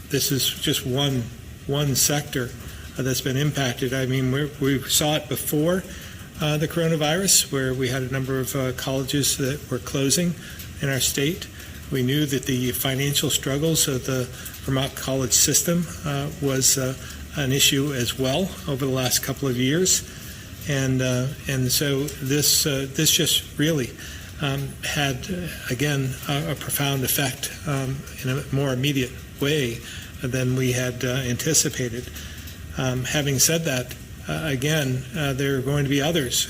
This is just one sector that's been impacted. I mean, we saw it before the coronavirus, where we had a number of colleges that were closing in our state. We knew that the financial struggles of the Vermont college system was an issue as well over the last couple of years, and so this just really had again a profound effect in a more immediate way than we had anticipated. Having said that, again, there are going to be others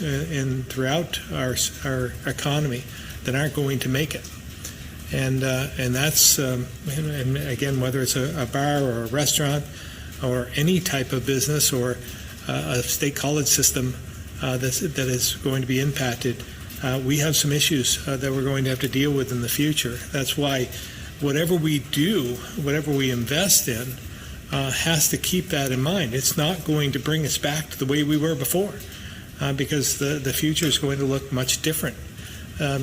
throughout our economy that aren't going to make it. And that's, and again, whether it's a bar or a restaurant or any type of business or a state college system that is going to be impacted, we have some issues that we're going to have to deal with in the future. That's why whatever we do, whatever we invest in, has to keep that in mind. It's not going to bring us back to the way we were before, because the future is going to look much different.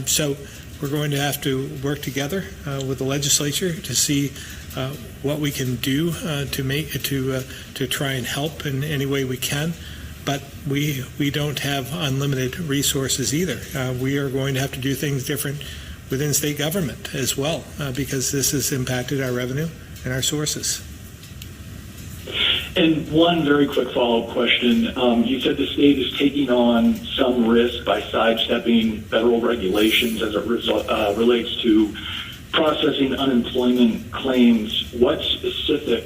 So we're going to have to work together with the legislature to see what we can do to try and help in any way we can. But we don't have unlimited resources either. We are going to have to do things different within state government as well, because this has impacted our revenue and our sources.
And one very quick follow-up question. You said the state is taking on some risk by sidestepping federal regulations as it relates to processing unemployment claims. What specific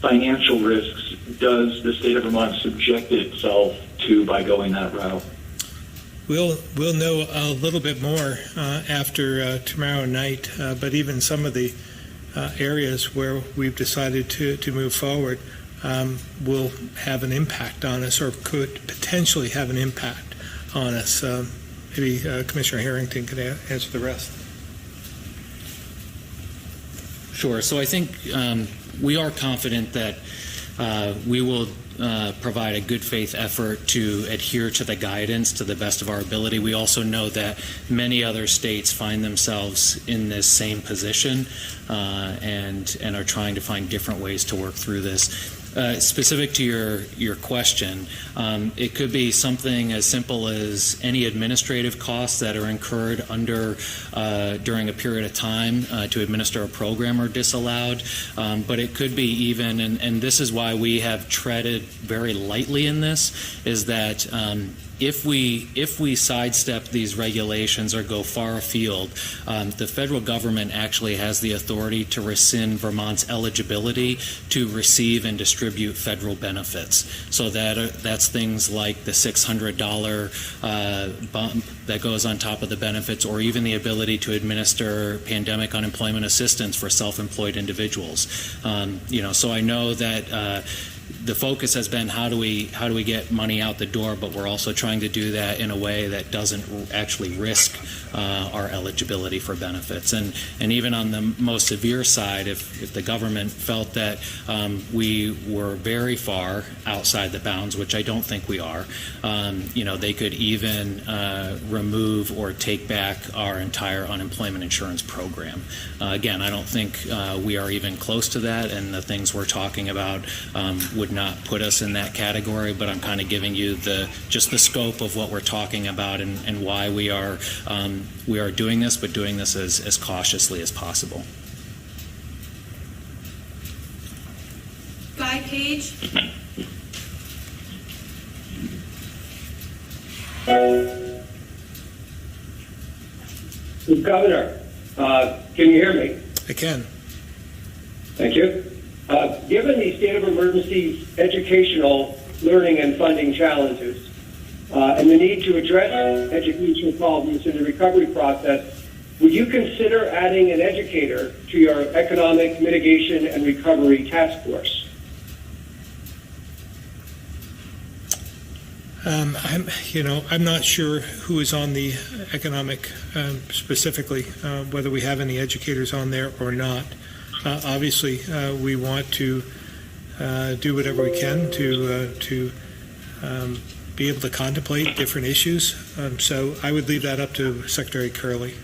financial risks does the state of Vermont subject itself to by going that route?
We'll know a little bit more after tomorrow night, but even some of the areas where we've decided to move forward will have an impact on us, or could potentially have an impact on us. Maybe Commissioner Harrington could answer the rest.
Sure. So I think we are confident that we will provide a good faith effort to adhere to the guidance to the best of our ability. We also know that many other states find themselves in this same position and are trying to find different ways to work through this. Specific to your question, it could be something as simple as any administrative costs that are incurred during a period of time to administer a program are disallowed. But it could be even, and this is why we have treaded very lightly in this, is that if we sidestep these regulations or go far afield, the federal government actually has the authority to rescind Vermont's eligibility to receive and distribute federal benefits. So that's things like the $600 bump that goes on top of the benefits, or even the ability to administer pandemic unemployment assistance for self-employed individuals. So I know that the focus has been how do we get money out the door, but we're also trying to do that in a way that doesn't actually risk our eligibility for benefits. And even on the most severe side, if the government felt that we were very far outside the bounds, which I don't think we are, they could even remove or take back our entire unemployment insurance program. Again, I don't think we are even close to that, and the things we're talking about would not put us in that category, but I'm kind of giving you just the scope of what we're talking about and why we are doing this, but doing this as cautiously as possible.
Guy Page.
Governor, can you hear me?
I can.
Thank you. Given the state of emergency educational learning and funding challenges and the need to address educational problems in the recovery process, would you consider adding an educator to your economic mitigation and recovery task force?
I'm not sure who is on the economic specifically, whether we have any educators on there or not. Obviously, we want to do whatever we can to be able to contemplate different issues. So I would leave that up to Secretary Curley.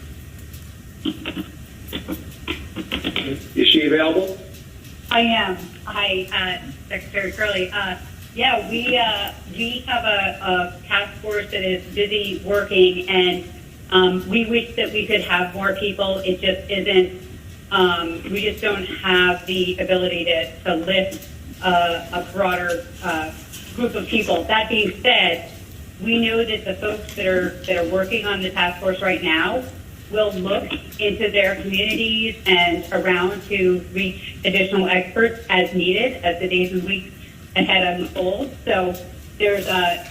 Is she available?
I am. Hi, Secretary Curley. We have a task force that is busy working, and we wish that we could have more people. It just isn't. We just don't have the ability to lift a broader group of people. That being said, we know that the folks that are working on the task force right now will look into their communities and around to reach additional experts as needed as the days and weeks ahead unfold. So there's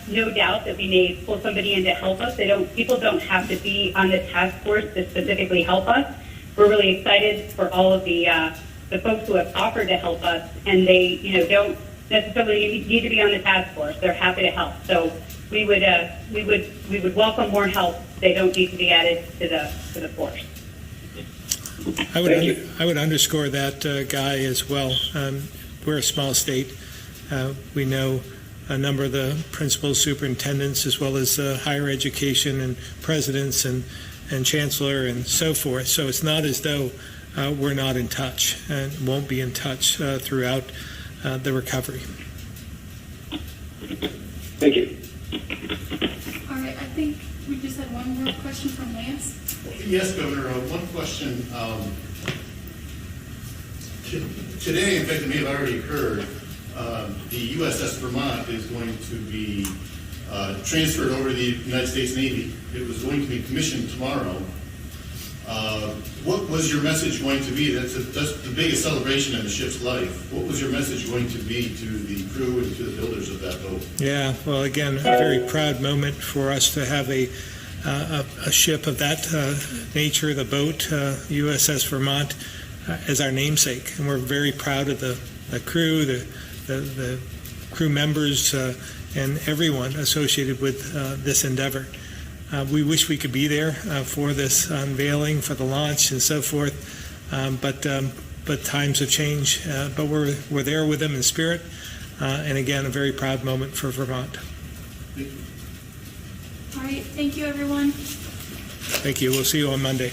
no doubt that we may pull somebody in to help us. People don't have to be on the task force to specifically help us. We're really excited for all of the folks who have offered to help us, and they don't necessarily need to be on the task force. They're happy to help. So we would welcome more help. They don't need to be added to the force.
I would underscore that, Guy, as well. We're a small state. We know a number of the principals, superintendents, as well as higher education and presidents and chancellor and so forth. So it's not as though we're not in touch and won't be in touch throughout the recovery.
Thank you.
All right, I think we just had one more question from Lance.
Yes, Governor. One question. Today, in fact, it may have already occurred, the USS Vermont is going to be transferred over to the United States Navy. It was going to be commissioned tomorrow. What was your message going to be? That's the biggest celebration in the ship's life. What was your message going to be to the crew and to the builders of that boat?
Yeah, well, again, a very proud moment for us to have a ship of that nature, the boat, USS Vermont, as our namesake. And we're very proud of the crew, the crew members, and everyone associated with this endeavor. We wish we could be there for this unveiling, for the launch, and so forth. But times have changed. But we're there with them in spirit. And again, a very proud moment for Vermont.
All right, thank you, everyone.
Thank you. We'll see you on Monday.